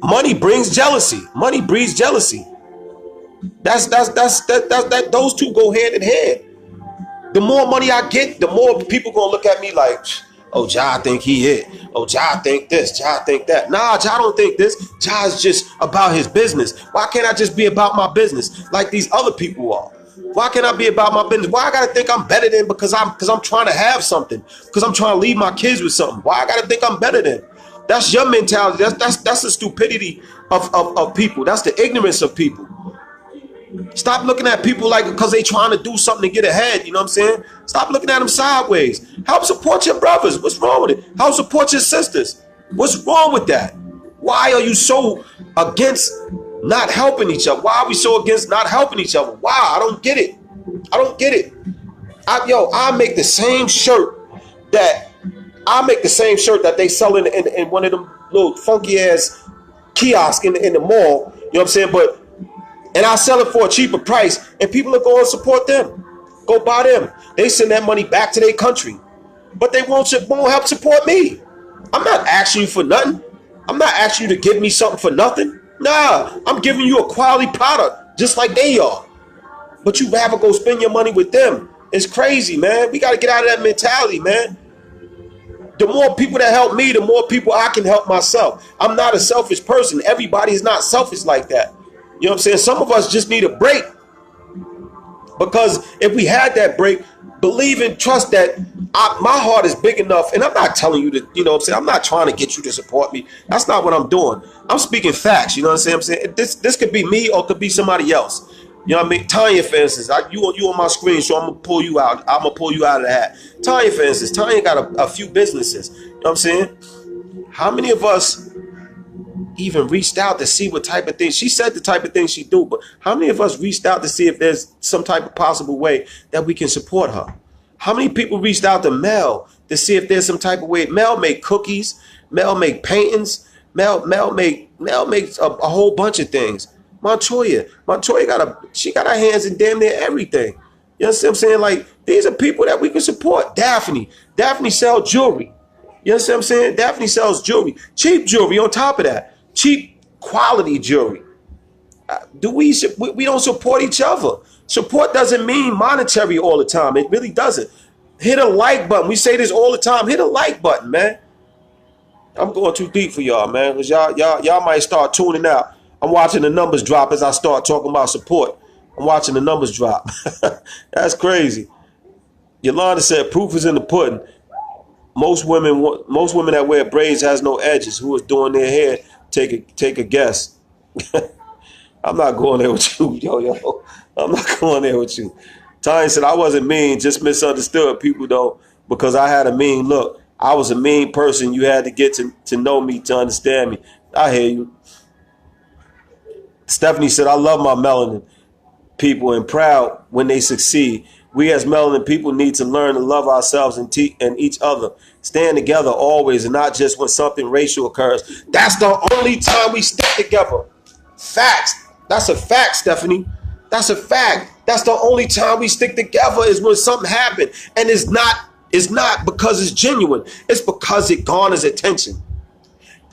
Money brings jealousy. Money breeds jealousy. Those two go hand in hand. The more money I get, the more people gonna look at me like, oh, Ja think he hit. Oh, Ja think this. Ja think that. Nah, Ja don't think this. Ja's just about his business. Why can't I just be about my business like these other people are? Why can't I be about my business? Why I gotta think I'm better than because I'm trying to have something? Because I'm trying to leave my kids with something. Why I gotta think I'm better than? That's your mentality. That's the stupidity of people. That's the ignorance of people. Stop looking at people like because they trying to do something to get ahead. You know what I'm saying? Stop looking at them sideways. Help support your brothers. What's wrong with it? Help support your sisters. What's wrong with that? Why are you so against not helping each other? Why are we so against not helping each other? Why? I don't get it. I don't get it. I make the same shirt that they sell in one of them little funky ass kiosks in the mall. You know what I'm saying? And I sell it for a cheaper price, and people are going to support them. Go buy them. They send that money back to their country, but they won't help support me. I'm not asking you for nothing. I'm not asking you to give me something for nothing. Nah, I'm giving you a quality product, just like they are. But you rather go spend your money with them. It's crazy, man. We got to get out of that mentality, man. The more people that help me, the more people I can help myself. I'm not a selfish person. Everybody is not selfish like that. You know what I'm saying? Some of us just need a break. Because if we had that break, believe and trust that my heart is big enough. And I'm not telling you to, you know what I'm saying? I'm not trying to get you to support me. That's not what I'm doing. I'm speaking facts. You know what I'm saying? This could be me or it could be somebody else. You know what I mean? Tanya, for instance, you on my screen, so I'm gonna pull you out. I'm gonna pull you out of the hat. Tanya, for instance, Tanya got a few businesses. You know what I'm saying? How many of us even reached out to see what type of things she said, the type of things she do, but how many of us reached out to see if there's some type of possible way that we can support her? How many people reached out to Mel to see if there's some type of way? Mel make cookies, Mel make paintings, Mel makes a whole bunch of things. Montoya got her hands in damn near everything. You know what I'm saying? Like, these are people that we can support. Daphne sells jewelry. You know what I'm saying? Daphne sells jewelry, cheap jewelry on top of that. Cheap quality jewelry. We don't support each other. Support doesn't mean monetary all the time. It really doesn't. Hit a like button. We say this all the time. Hit a like button, man. I'm going too deep for y'all, man. Because y'all might start tuning out. I'm watching the numbers drop as I start talking about support. I'm watching the numbers drop. That's crazy. Yolanda said, proof is in the pudding. Most women that wear braids has no edges. Who is doing their hair? Take a guess. I'm not going there with you, yo. I'm not going there with you. Tanya said, I wasn't mean, just misunderstood people though, because I had a mean look. I was a mean person. You had to get to know me to understand me. I hear you. Stephanie said, I love my melanin people and proud when they succeed. We as melanin people need to learn to love ourselves and each other. Stand together always and not just when something racial occurs. That's the only time we stick together. Facts. That's a fact, Stephanie. That's a fact. That's the only time we stick together is when something happened. And it's not because it's genuine. It's because it garners attention.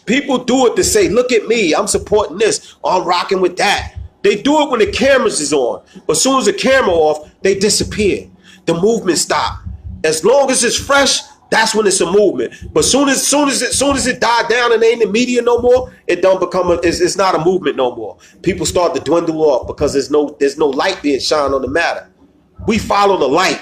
People do it to say, look at me, I'm supporting this, or I'm rocking with that. They do it when the cameras is on. But as soon as the camera off, they disappear. The movement stop. As long as it's fresh, that's when it's a movement. But soon as it died down and ain't in the media no more, it don't become it's not a movement no more. People start to dwindle off because there's no light being shined on the matter. We follow the light.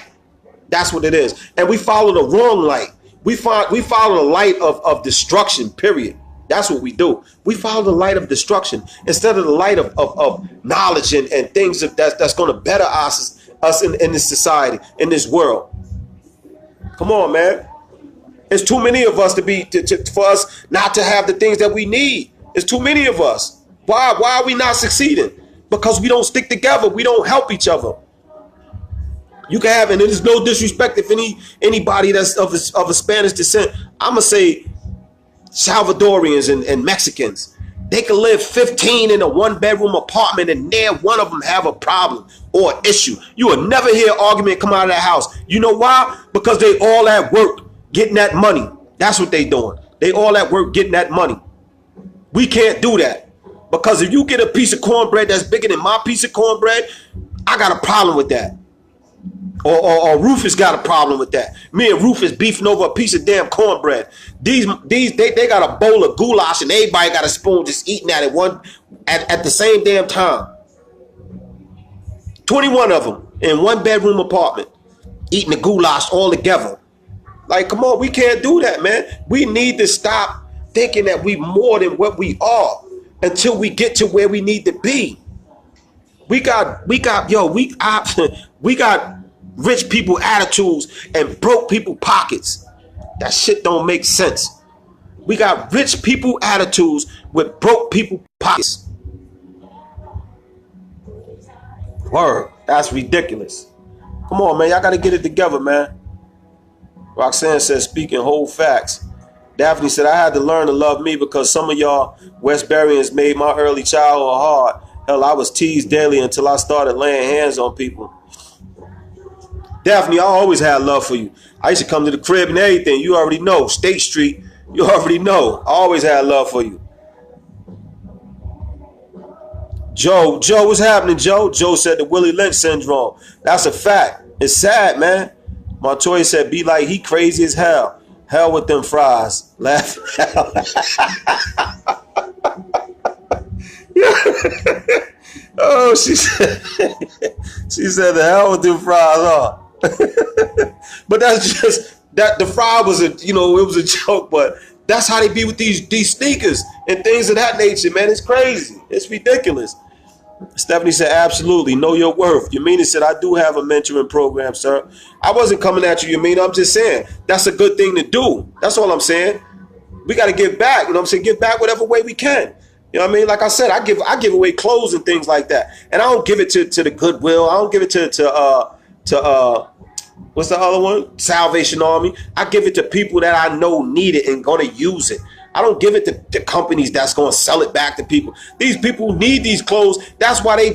That's what it is. And we follow the wrong light. We follow the light of destruction, period. That's what we do. We follow the light of destruction instead of the light of knowledge and things that's going to better us in this society, in this world. Come on, man. It's too many of us for us not to have the things that we need. It's too many of us. Why are we not succeeding? Because we don't stick together. We don't help each other. You can have, and there's no disrespect if anybody that's of a Spanish descent. I'm gonna say Salvadorians and Mexicans. They can live 15 in a 1-bedroom apartment and near one of them have a problem or an issue. You will never hear an argument come out of that house. You know why? Because they all at work getting that money. That's what they doing. They all at work getting that money. We can't do that. Because if you get a piece of cornbread that's bigger than my piece of cornbread, I got a problem with that. Or Rufus got a problem with that. Me and Rufus beefing over a piece of damn cornbread. They got a bowl of goulash and everybody got a spoon just eating at it at the same damn time. 21 of them in 1-bedroom apartment eating the goulash all together. Like, come on, we can't do that, man. We need to stop thinking that we more than what we are until we get to where we need to be. We got rich people attitudes and broke people pockets. That shit don't make sense. We got rich people attitudes with broke people pockets. Word, that's ridiculous. Come on, man, y'all gotta get it together, man. Roxanne says, speaking whole facts. Daphne said, I had to learn to love me because some of y'all Westburians made my early childhood hard. Hell, I was teased daily until I started laying hands on people. Daphne, I always had love for you. I used to come to the crib and everything. You already know. State Street, you already know. I always had love for you. Joe, what's happening, Joe? Joe said the Willie Lynch syndrome. That's a fact. It's sad, man. Montoya said, be like, he crazy as hell. Hell with them fries. Laugh. Oh, she said the hell with them fries, huh? But that's just that the fry was it was a joke, but that's how they be with these sneakers and things of that nature, man. It's crazy. It's ridiculous. Stephanie said, absolutely. Know your worth. Yamina said, I do have a mentoring program, sir. I wasn't coming at you, Yamina. I'm just saying that's a good thing to do. That's all I'm saying. We got to give back. You know what I'm saying? Give back whatever way we can. You know what I mean? Like I said, I give away clothes and things like that. And I don't give it to the Goodwill. I don't give it to what's the other one? Salvation Army. I give it to people that I know need it and going to use it. I don't give it to companies that's going to sell it back to people. These people need these clothes. That's why you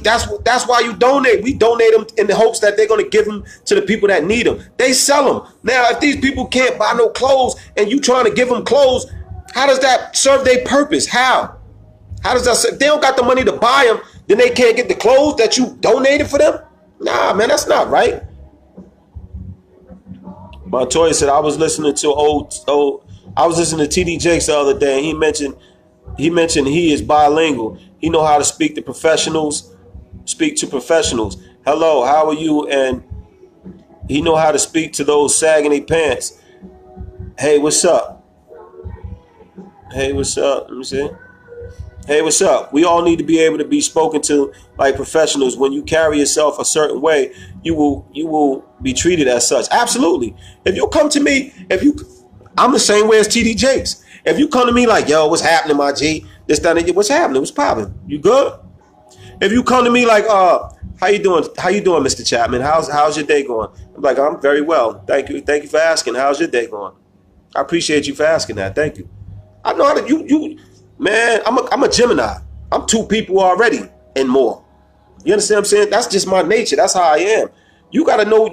donate. We donate them in the hopes that they're going to give them to the people that need them. They sell them. Now, if these people can't buy no clothes and you trying to give them clothes, how does that serve their purpose? How does that serve? If they don't got the money to buy them, then they can't get the clothes that you donated for them? Nah, man, that's not right. Montoya said, I was listening to TD Jakes the other day, and he mentioned he is bilingual. He know how to speak to professionals. Hello, how are you? And he know how to speak to those sagging their pants. Hey, what's up? Hey, what's up? Let me see. Hey, what's up? We all need to be able to be spoken to like professionals. When you carry yourself a certain way, you will be treated as such. Absolutely. If you come to me, I'm the same way as TD Jakes. If you come to me like, yo, what's happening, my G? This, that, and what's happening? What's popping? You good? If you come to me like, how you doing? How you doing, Mr. Chapman? How's your day going? I'm like, I'm very well. Thank you. Thank you for asking. How's your day going? I appreciate you for asking that. Thank you. I know how to man, I'm a Gemini. I'm two people already and more. You understand what I'm saying? That's just my nature. That's how I am. You gotta know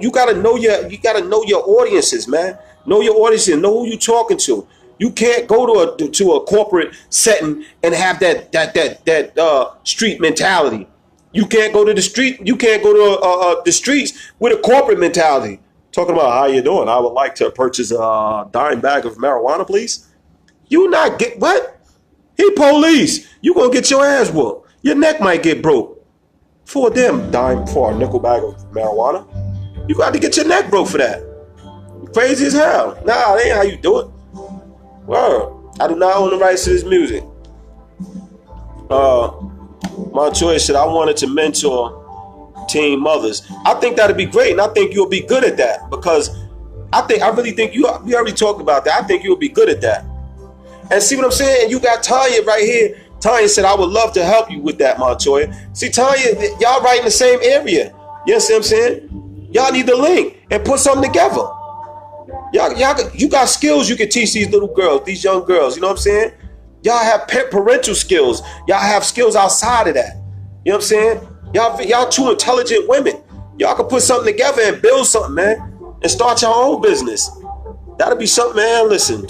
your audiences, man. Know your audience and know who you're talking to. You can't go to a corporate setting and have that street mentality. You can't go to the street. You can't go to the streets with a corporate mentality. Talking about how you doing? I would like to purchase a dime bag of marijuana, please. You not get what? He police. You gonna get your ass whooped. Your neck might get broke for a nickel bag of marijuana. You got to get your neck broke for that. Crazy as hell. Nah, that ain't how you do it. Word. I do not own the rights to this music. Montoya said, I wanted to mentor teen mothers. I think that'd be great, and I think you'll be good at that, because I really think we already talked about that. I think you'll be good at that. And see what I'm saying? You got Tanya right here. Tanya said, I would love to help you with that, Montoya. See, Tanya, y'all right in the same area. You know what I'm saying? Y'all need to link and put something together. You got skills you can teach these little girls, these young girls. You know what I'm saying? Y'all have parental skills. Y'all have skills outside of that. You know what I'm saying? Y'all two intelligent women. Y'all can put something together and build something, man, and start your own business. That'll be something, man. Listen,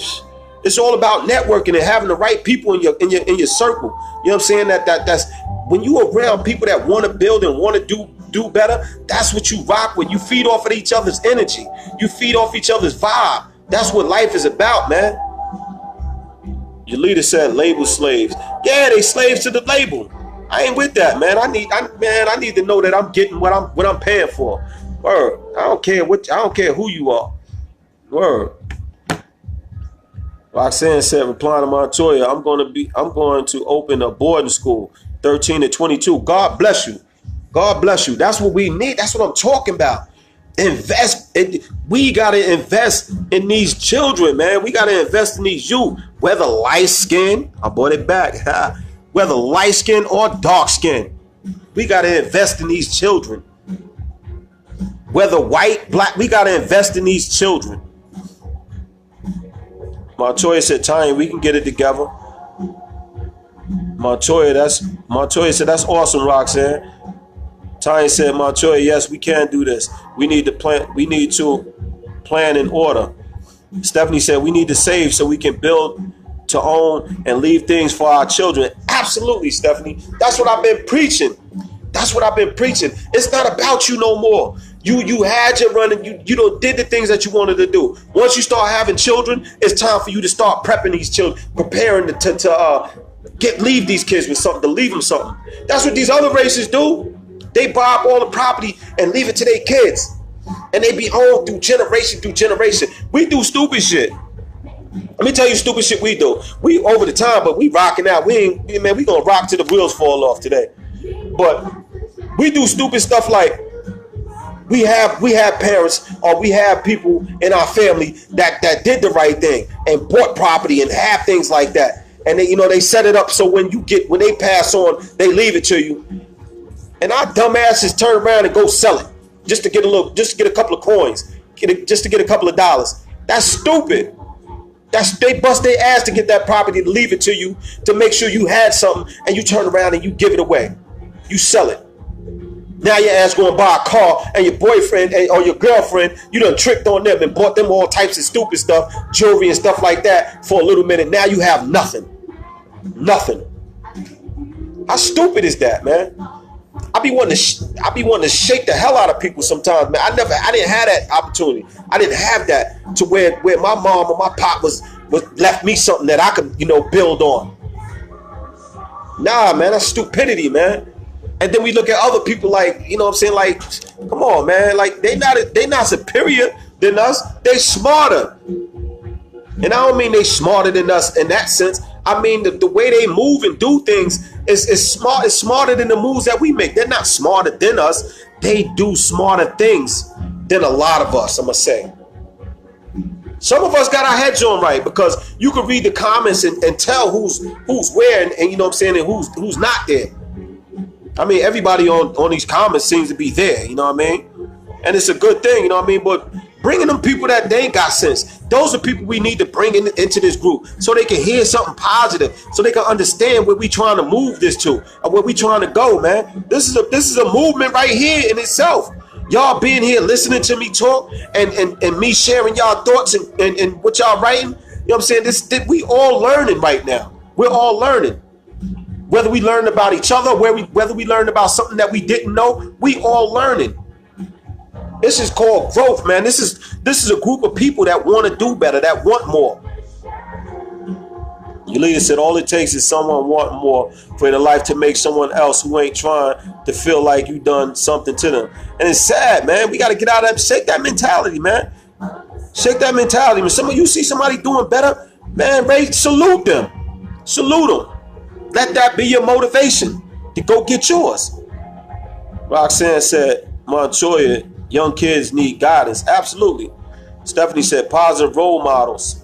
it's all about networking and having the right people in your circle. You know what I'm saying? That's when you around people that want to build and want to do better. That's what you rock with. You feed off of each other's energy. You feed off each other's vibe. That's what life is about, man. Your leader said label slaves. Yeah, they slaves to the label. I ain't with that, man. I need to know that I'm getting what I'm paying for. Word. I don't care who you are. Word. Roxanne said, replying to Montoya, I'm going to open a boarding school, 13 to 22. God bless you. God bless you. That's what we need. That's what I'm talking about. We got to invest in these children, man. We got to invest in these youth, whether light skin, I brought it back, whether light skin or dark skin. We got to invest in these children. Whether white, black, we got to invest in these children. Montoya said, Tanya, we can get it together. Montoya said, that's awesome, Roxanne. Tanya said, Montoya, yes, we can do this. We need to plan in order. Stephanie said, we need to save so we can build to own and leave things for our children. Absolutely, Stephanie. That's what I've been preaching. That's what I've been preaching. It's not about you no more. You had your run and you did the things that you wanted to do. Once you start having children, it's time for you to start prepping these children, preparing to leave these kids with something, to leave them something. That's what these other races do. They buy up all the property and leave it to their kids. And they be owned through generation through generation. We do stupid shit. Let me tell you stupid shit we do. We over the time, but we rocking out. We gonna rock till the wheels fall off today. But we do stupid stuff like we have parents or we have people in our family that did the right thing and bought property and have things like that. And they set it up so when they pass on, they leave it to you. And our dumbasses turn around and go sell it just to get a couple of coins, just to get a couple of dollars. That's stupid. They bust their ass to get that property, to leave it to you, to make sure you had something, and you turn around and you give it away. You sell it. Now your ass going to buy a car, and your boyfriend or your girlfriend, you done tricked on them and bought them all types of stupid stuff, jewelry and stuff like that for a little minute. Now you have nothing. Nothing. How stupid is that, man? I be wanting to shake the hell out of people sometimes, man. I didn't have that opportunity. I didn't have that to where my mom or my pop was left me something that I could, build on. Nah, man, that's stupidity, man. And then we look at other people like, you know what I'm saying? Like, come on, man. Like, they not superior than us. They smarter. And I don't mean they smarter than us in that sense. I mean the way they move and do things is smart. It's smarter than the moves that we make. They're not smarter than us. They do smarter things than a lot of us, I'm gonna say. Some of us got our heads on right because you can read the comments and tell who's where and you know what I'm saying, and who's not there. I mean, everybody on these comments seems to be there, you know what I mean? And it's a good thing, you know what I mean? But bringing them people that they ain't got sense, those are people we need to bring into this group so they can hear something positive, so they can understand where we trying to move this to or where we trying to go, man. This is a movement right here in itself. Y'all being here listening to me talk and me sharing y'all thoughts and what y'all writing, you know what I'm saying? We all learning right now. We're all learning. Whether we learn about each other, whether we learn about something that we didn't know, we all learning. This is called growth, man. This is a group of people that want to do better, that want more. Your leader said all it takes is someone wanting more for their life to make someone else who ain't trying to feel like you done something to them. And it's sad, man. We got to get out of that, shake that mentality, man. Shake that mentality. When you see somebody doing better, Man, Ray, salute them. Salute them. Let that be your motivation to go get yours. Roxanne said, Montoya, young kids need guidance. Absolutely. Stephanie said, positive role models.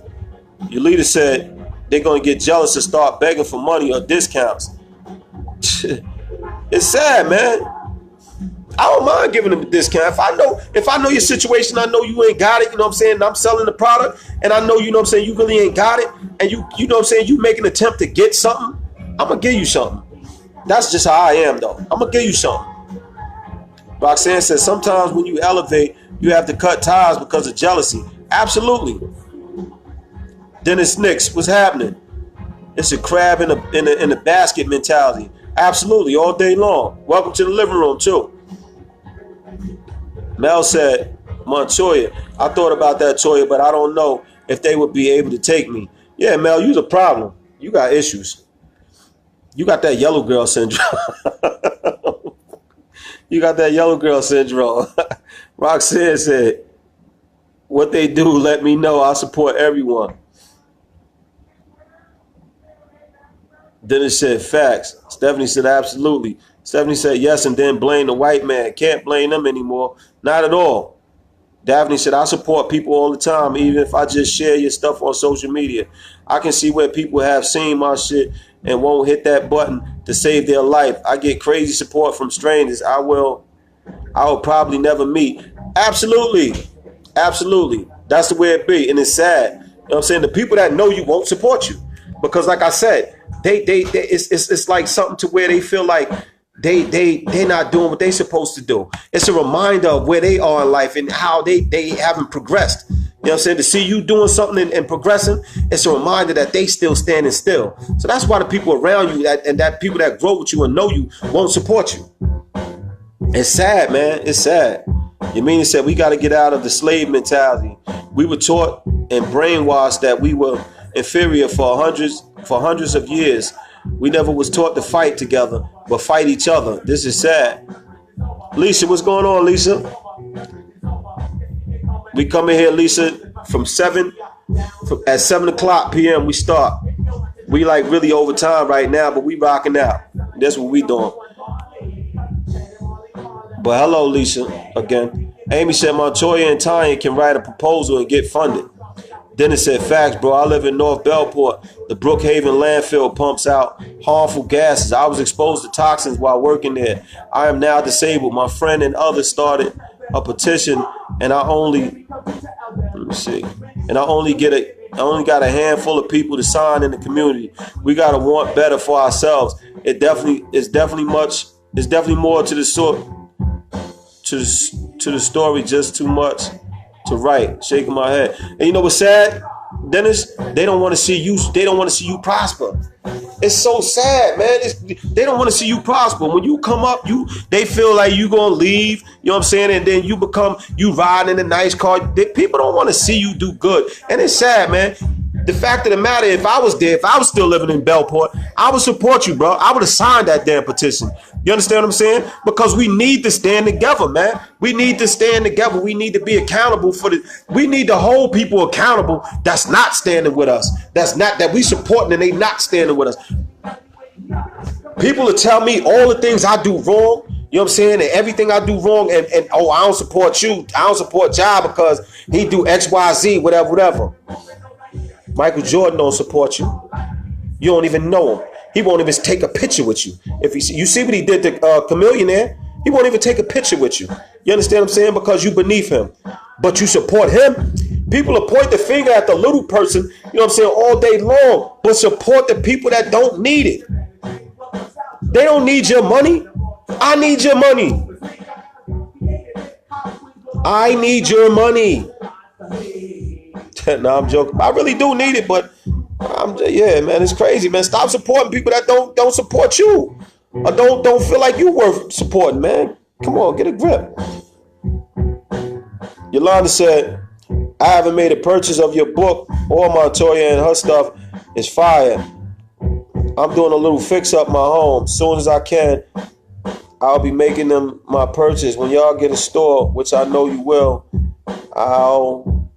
Your leader said, they're going to get jealous and start begging for money or discounts. It's sad, man. I don't mind giving them a discount. If I know your situation, I know you ain't got it, you know what I'm saying? I'm selling the product and I know, you know what I'm saying, you really ain't got it. And you know what I'm saying, you make an attempt to get something, I'm going to give you something. That's just how I am, though. I'm going to give you something. Roxanne says, sometimes when you elevate, you have to cut ties because of jealousy. Absolutely. Dennis Nicks, what's happening? It's a crab in a basket mentality. Absolutely, all day long. Welcome to the living room, too. Mel said, Montoya, I thought about that, Toya, but I don't know if they would be able to take me. Yeah, Mel, you's a problem. You got issues. You got that yellow girl syndrome. You got that yellow girl syndrome. Roxanne said, what they do, let me know. I support everyone. Dennis said, facts. Stephanie said, absolutely. Stephanie said, yes, and then blame the white man. Can't blame them anymore. Not at all. Daphne said, I support people all the time, even if I just share your stuff on social media. I can see where people have seen my shit and won't hit that button to save their life. I get crazy support from strangers I will probably never meet. Absolutely. Absolutely. That's the way it be. And it's sad. You know what I'm saying? The people that know you won't support you. Because like I said, it's like something to where they feel like they're not doing what they're supposed to do. It's a reminder of where they are in life and how they haven't progressed. You know what I'm saying? To see you doing something and progressing, it's a reminder that they still standing still. So that's why the people around you that people that grow with you and know you won't support you. It's sad, man. It's sad. Yamini said we got to get out of the slave mentality. We were taught and brainwashed that we were inferior for hundreds of years. We never was taught to fight together, but fight each other. This is sad. Lisa, what's going on, Lisa? We come in here, Lisa, at 7 o'clock p.m. we start. We like really over time right now, but we rocking out. That's what we doing. But hello, Lisa, again. Amy said Montoya and Tanya can write a proposal and get funded. Dennis said, facts, bro. I live in North Bellport. The Brookhaven landfill pumps out harmful gases. I was exposed to toxins while working there. I am now disabled. My friend and others started a petition, and I only got a handful of people to sign in the community. We gotta want better for ourselves. It's definitely more to the story, just too much to write. Shaking my head. And you know what's sad, Dennis? They don't want to see you. They don't want to see you prosper. It's so sad, man. They don't want to see you prosper. When you come up, they feel like you gonna leave. You know what I'm saying? And then you ride in a nice car. People don't want to see you do good, and it's sad, man. The fact of the matter, if I was there, if I was still living in Bellport, I would support you, bro. I would have signed that damn petition. You understand what I'm saying? Because we need to stand together, man. We need to stand together. We need to be accountable we need to hold people accountable that's not standing with us. That we supporting and they not standing with us. People will tell me all the things I do wrong. You know what I'm saying? And everything I do wrong and I don't support you. I don't support Ja because he do X, Y, Z, whatever. Michael Jordan don't support you. You don't even know him. He won't even take a picture with you. If you see what he did to Chameleonaire, he won't even take a picture with you. You understand what I'm saying? Because you beneath him. But you support him. People will point the finger at the little person, you know what I'm saying, all day long. But support the people that don't need it. They don't need your money. I need your money. I need your money. No, I'm joking. I really do need it, but yeah, man, it's crazy, man. Stop supporting people that don't support you, or don't feel like you worth supporting, man. Come on, get a grip. Yolanda said, I haven't made a purchase of your book or Montoya and her stuff is fire. I'm doing a little fix up my home. As soon as I can, I'll be making them my purchase. When y'all get a store, which I know you will, I'll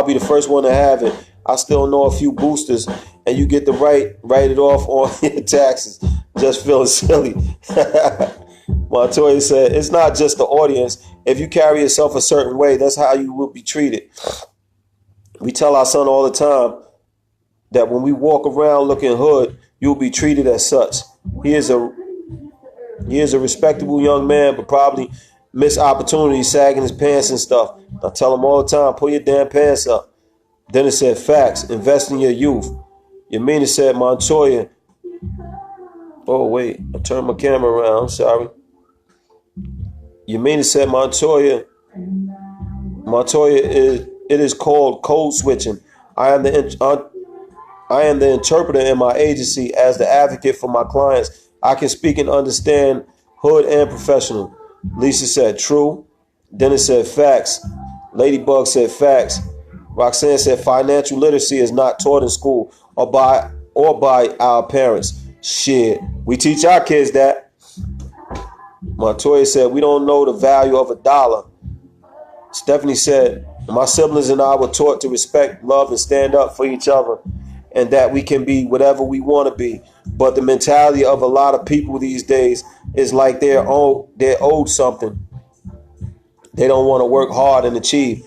be the first one to have it. I still know a few boosters, and you get to write it off on your taxes. Just feeling silly. Montoya said, it's not just the audience. If you carry yourself a certain way, that's how you will be treated. We tell our son all the time that when we walk around looking hood, you'll be treated as such. He is a respectable young man, but probably missed opportunities sagging his pants and stuff. I tell him all the time, pull your damn pants up. Then it said, facts, invest in your youth. Yamina said, Montoya. Oh, wait, I turned my camera around. I'm sorry. Yamina said, Montoya, it is called code switching. I am the interpreter in my agency as the advocate for my clients. I can speak and understand hood and professional. Lisa said, true. Dennis said, facts. Ladybug said, facts. Roxanne said, financial literacy is not taught in school or by our parents. Shit, we teach our kids that. Montoya said, we don't know the value of $1. Stephanie said, my siblings and I were taught to respect, love, and stand up for each other, and that we can be whatever we want to be. But the mentality of a lot of people these days is like they're owed something. They don't want to work hard and achieve.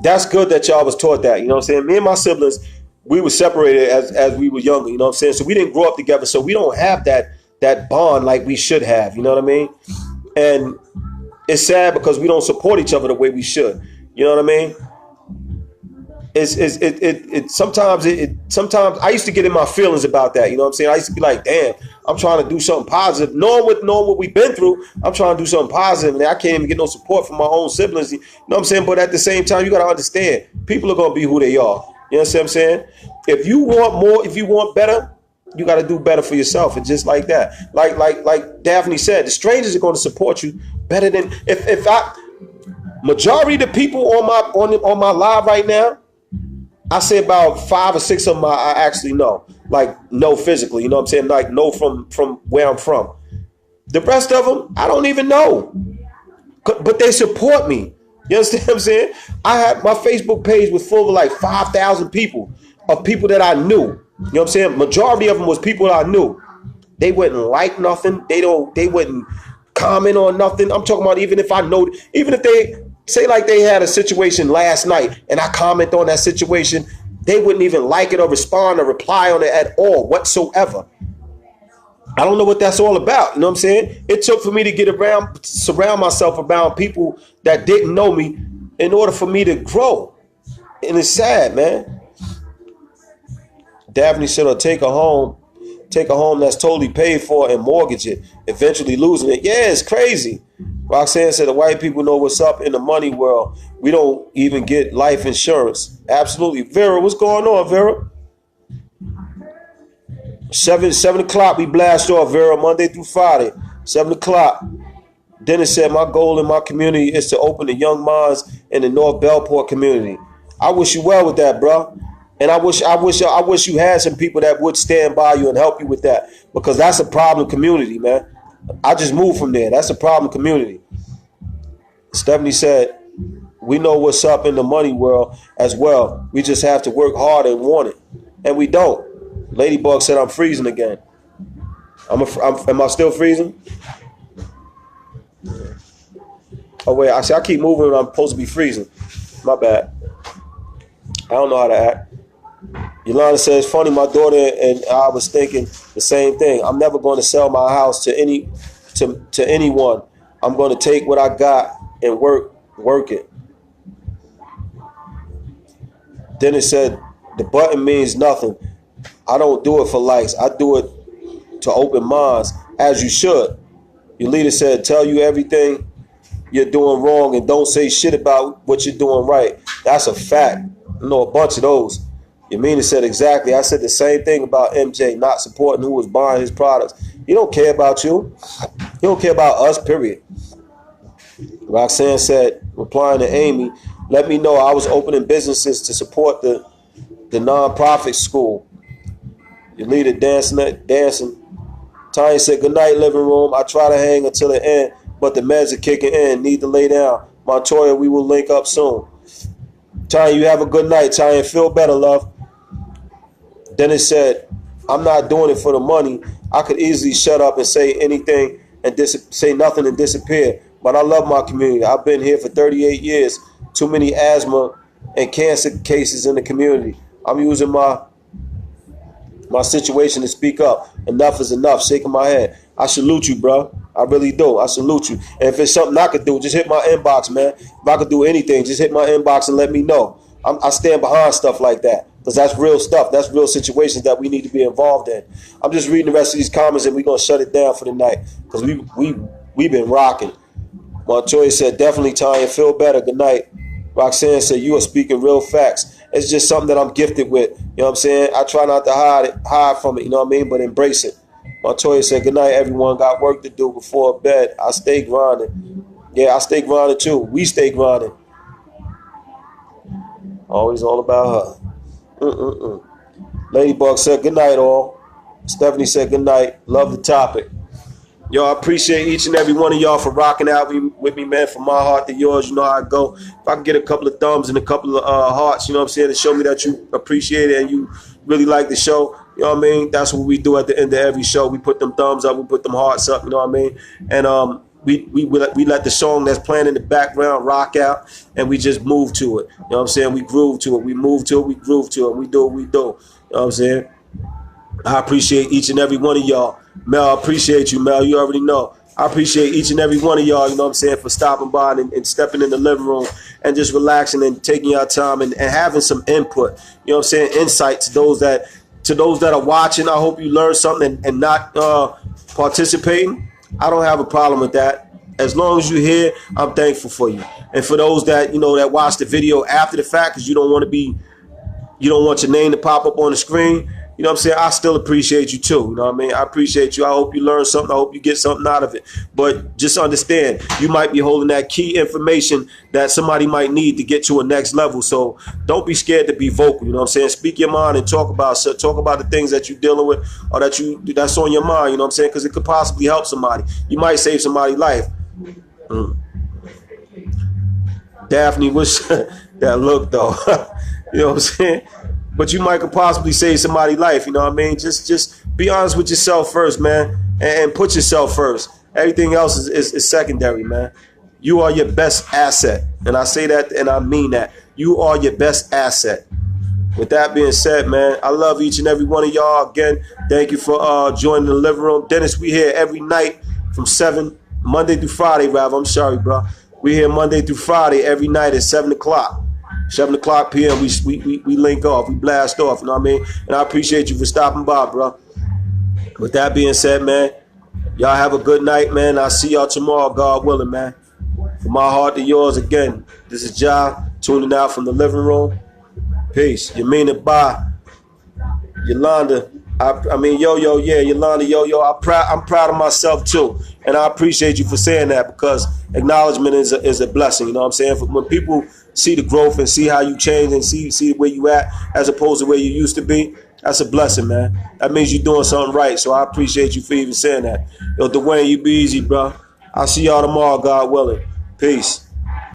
That's good that y'all was taught that. You know what I'm saying? Me and my siblings, we were separated as we were younger. You know what I'm saying? So we didn't grow up together. So we don't have that bond like we should have. You know what I mean? And it's sad because we don't support each other the way we should. You know what I mean? Sometimes I used to get in my feelings about that. You know what I'm saying? I used to be like, damn, I'm trying to do something positive. Knowing what we've been through, I'm trying to do something positive, and I can't even get no support from my own siblings. You know what I'm saying? But at the same time, you got to understand, people are going to be who they are. You know what I'm saying? If you want more, if you want better, you got to do better for yourself. And just like that, like Daphne said, the strangers are going to support you better than majority of the people on my live right now, I say about 5 or 6 of them I actually know, like know physically, you know what I'm saying? Like know from where I'm from. The rest of them, I don't even know, but they support me. You understand what I'm saying? I had my Facebook page was full of like 5,000 people of people that I knew. You know what I'm saying? Majority of them was people that I knew. They wouldn't like nothing. They wouldn't comment on nothing. I'm talking about even if they say like they had a situation last night and I comment on that situation, they wouldn't even like it or respond or reply on it at all whatsoever. I don't know what that's all about. You know what I'm saying? It took for me to surround myself around people that didn't know me in order for me to grow. And it's sad, man. Daphne said, take a home that's totally paid for and mortgage it, eventually losing it. Yeah, it's crazy. Roxanne said, the white people know what's up in the money world. We don't even get life insurance. Absolutely. Vera, what's going on, Vera? 7 o'clock, we blast off, Vera, Monday through Friday, 7 o'clock. Dennis said, my goal in my community is to open the young minds in the North Bellport community. I wish you well with that, bro. And I wish you had some people that would stand by you and help you with that, because that's a problem community, man. I just moved from there. That's a problem community. Stephanie said, we know what's up in the money world as well. We just have to work hard and want it. And we don't. Ladybug said, I'm freezing again. Am I still freezing? Oh, wait. I keep moving when I'm supposed to be freezing. My bad. I don't know how to act. Yolanda says, funny, my daughter and I was thinking the same thing. I'm never going to sell my house to anyone. I'm going to take what I got and work it. Then it said, the button means nothing. I don't do it for likes. I do it to open minds, as you should. Your leader said, tell you everything you're doing wrong and don't say shit about what you're doing right. That's a fact. I know a bunch of those. Yamina said, exactly. I said the same thing about MJ not supporting who was buying his products. He don't care about you. He don't care about us, period. Roxanne said, replying to Amy, let me know. I was opening businesses to support the nonprofit school. Your leader dancing. Tanya said, good night, living room. I try to hang until the end, but the meds are kicking in. Need to lay down. Montoya, we will link up soon. Tanya, you have a good night. Tanya, feel better, love. Dennis said, I'm not doing it for the money. I could easily shut up and say anything and say nothing and disappear. But I love my community. I've been here for 38 years. Too many asthma and cancer cases in the community. I'm using my situation to speak up. Enough is enough. Shaking my head. I salute you, bro. I really do. I salute you. And if it's something I could do, just hit my inbox, man. If I could do anything, just hit my inbox and let me know. I stand behind stuff like that because that's real stuff. That's real situations that we need to be involved in. I'm just reading the rest of these comments and we're going to shut it down for the night because we've been rocking. Montoya said, definitely, Tanya. Feel better. Good night. Roxanne said, you are speaking real facts. It's just something that I'm gifted with. You know what I'm saying? I try not to hide from it, you know what I mean? But embrace it. Montoya said, good night, everyone. Got work to do before bed. I stay grinding. Yeah, I stay grinding too. We stay grinding. Always all about her. Ladybug said, good night, all. Stephanie said, good night. Love the topic. Yo, I appreciate each and every one of y'all for rocking out with me, man. From my heart to yours, you know how I go. If I can get a couple of thumbs and a couple of hearts, you know what I'm saying, to show me that you appreciate it and you really like the show, you know what I mean? That's what we do at the end of every show. We put them thumbs up, we put them hearts up, you know what I mean? And we let the song that's playing in the background rock out and we just move to it. You know what I'm saying? We groove to it. We move to it. We groove to it. We do what we do. You know what I'm saying? I appreciate each and every one of y'all. Mel, I appreciate you, Mel. You already know. I appreciate each and every one of y'all, you know what I'm saying, for stopping by and stepping in the living room and just relaxing and taking your time and having some input. You know what I'm saying? Insight to those that are watching. I hope you learn something and not participating. I don't have a problem with that. As long as you're here, I'm thankful for you. And for those that, you know, that watch the video after the fact because you don't want your name to pop up on the screen, you know what I'm saying? I still appreciate you too. You know what I mean? I appreciate you. I hope you learn something. I hope you get something out of it. But just understand, you might be holding that key information that somebody might need to get to a next level. So don't be scared to be vocal. You know what I'm saying? Speak your mind and talk about the things that you're dealing with or that's on your mind. You know what I'm saying? Because it could possibly help somebody. You might save somebody's life. Daphne, what's that look though? You know what I'm saying? But you might could possibly save somebody's life, you know what I mean? Just be honest with yourself first, man, and put yourself first. Everything else is secondary, man. You are your best asset, and I say that and I mean that. You are your best asset. With that being said, man, I love each and every one of y'all. Again, thank you for joining the living room. Dennis, we here every night from 7, Monday through Friday, rather. I'm sorry, bro. We here Monday through Friday every night at 7 o'clock. 7 o'clock p.m. We link off. We blast off. You know what I mean? And I appreciate you for stopping by, bro. With that being said, man, y'all have a good night, man. I'll see y'all tomorrow, God willing, man. From my heart to yours again. This is Ja tuning out from the living room. Peace. You mean it, bye. Yolanda. Yolanda, I'm proud of myself too. And I appreciate you for saying that because acknowledgement is a blessing. You know what I'm saying? When people see the growth and see how you change and see where you at as opposed to where you used to be, that's a blessing, man. That means you're doing something right. So I appreciate you for even saying that. Yo, Dwayne, you be easy, bro. I'll see y'all tomorrow, God willing. Peace.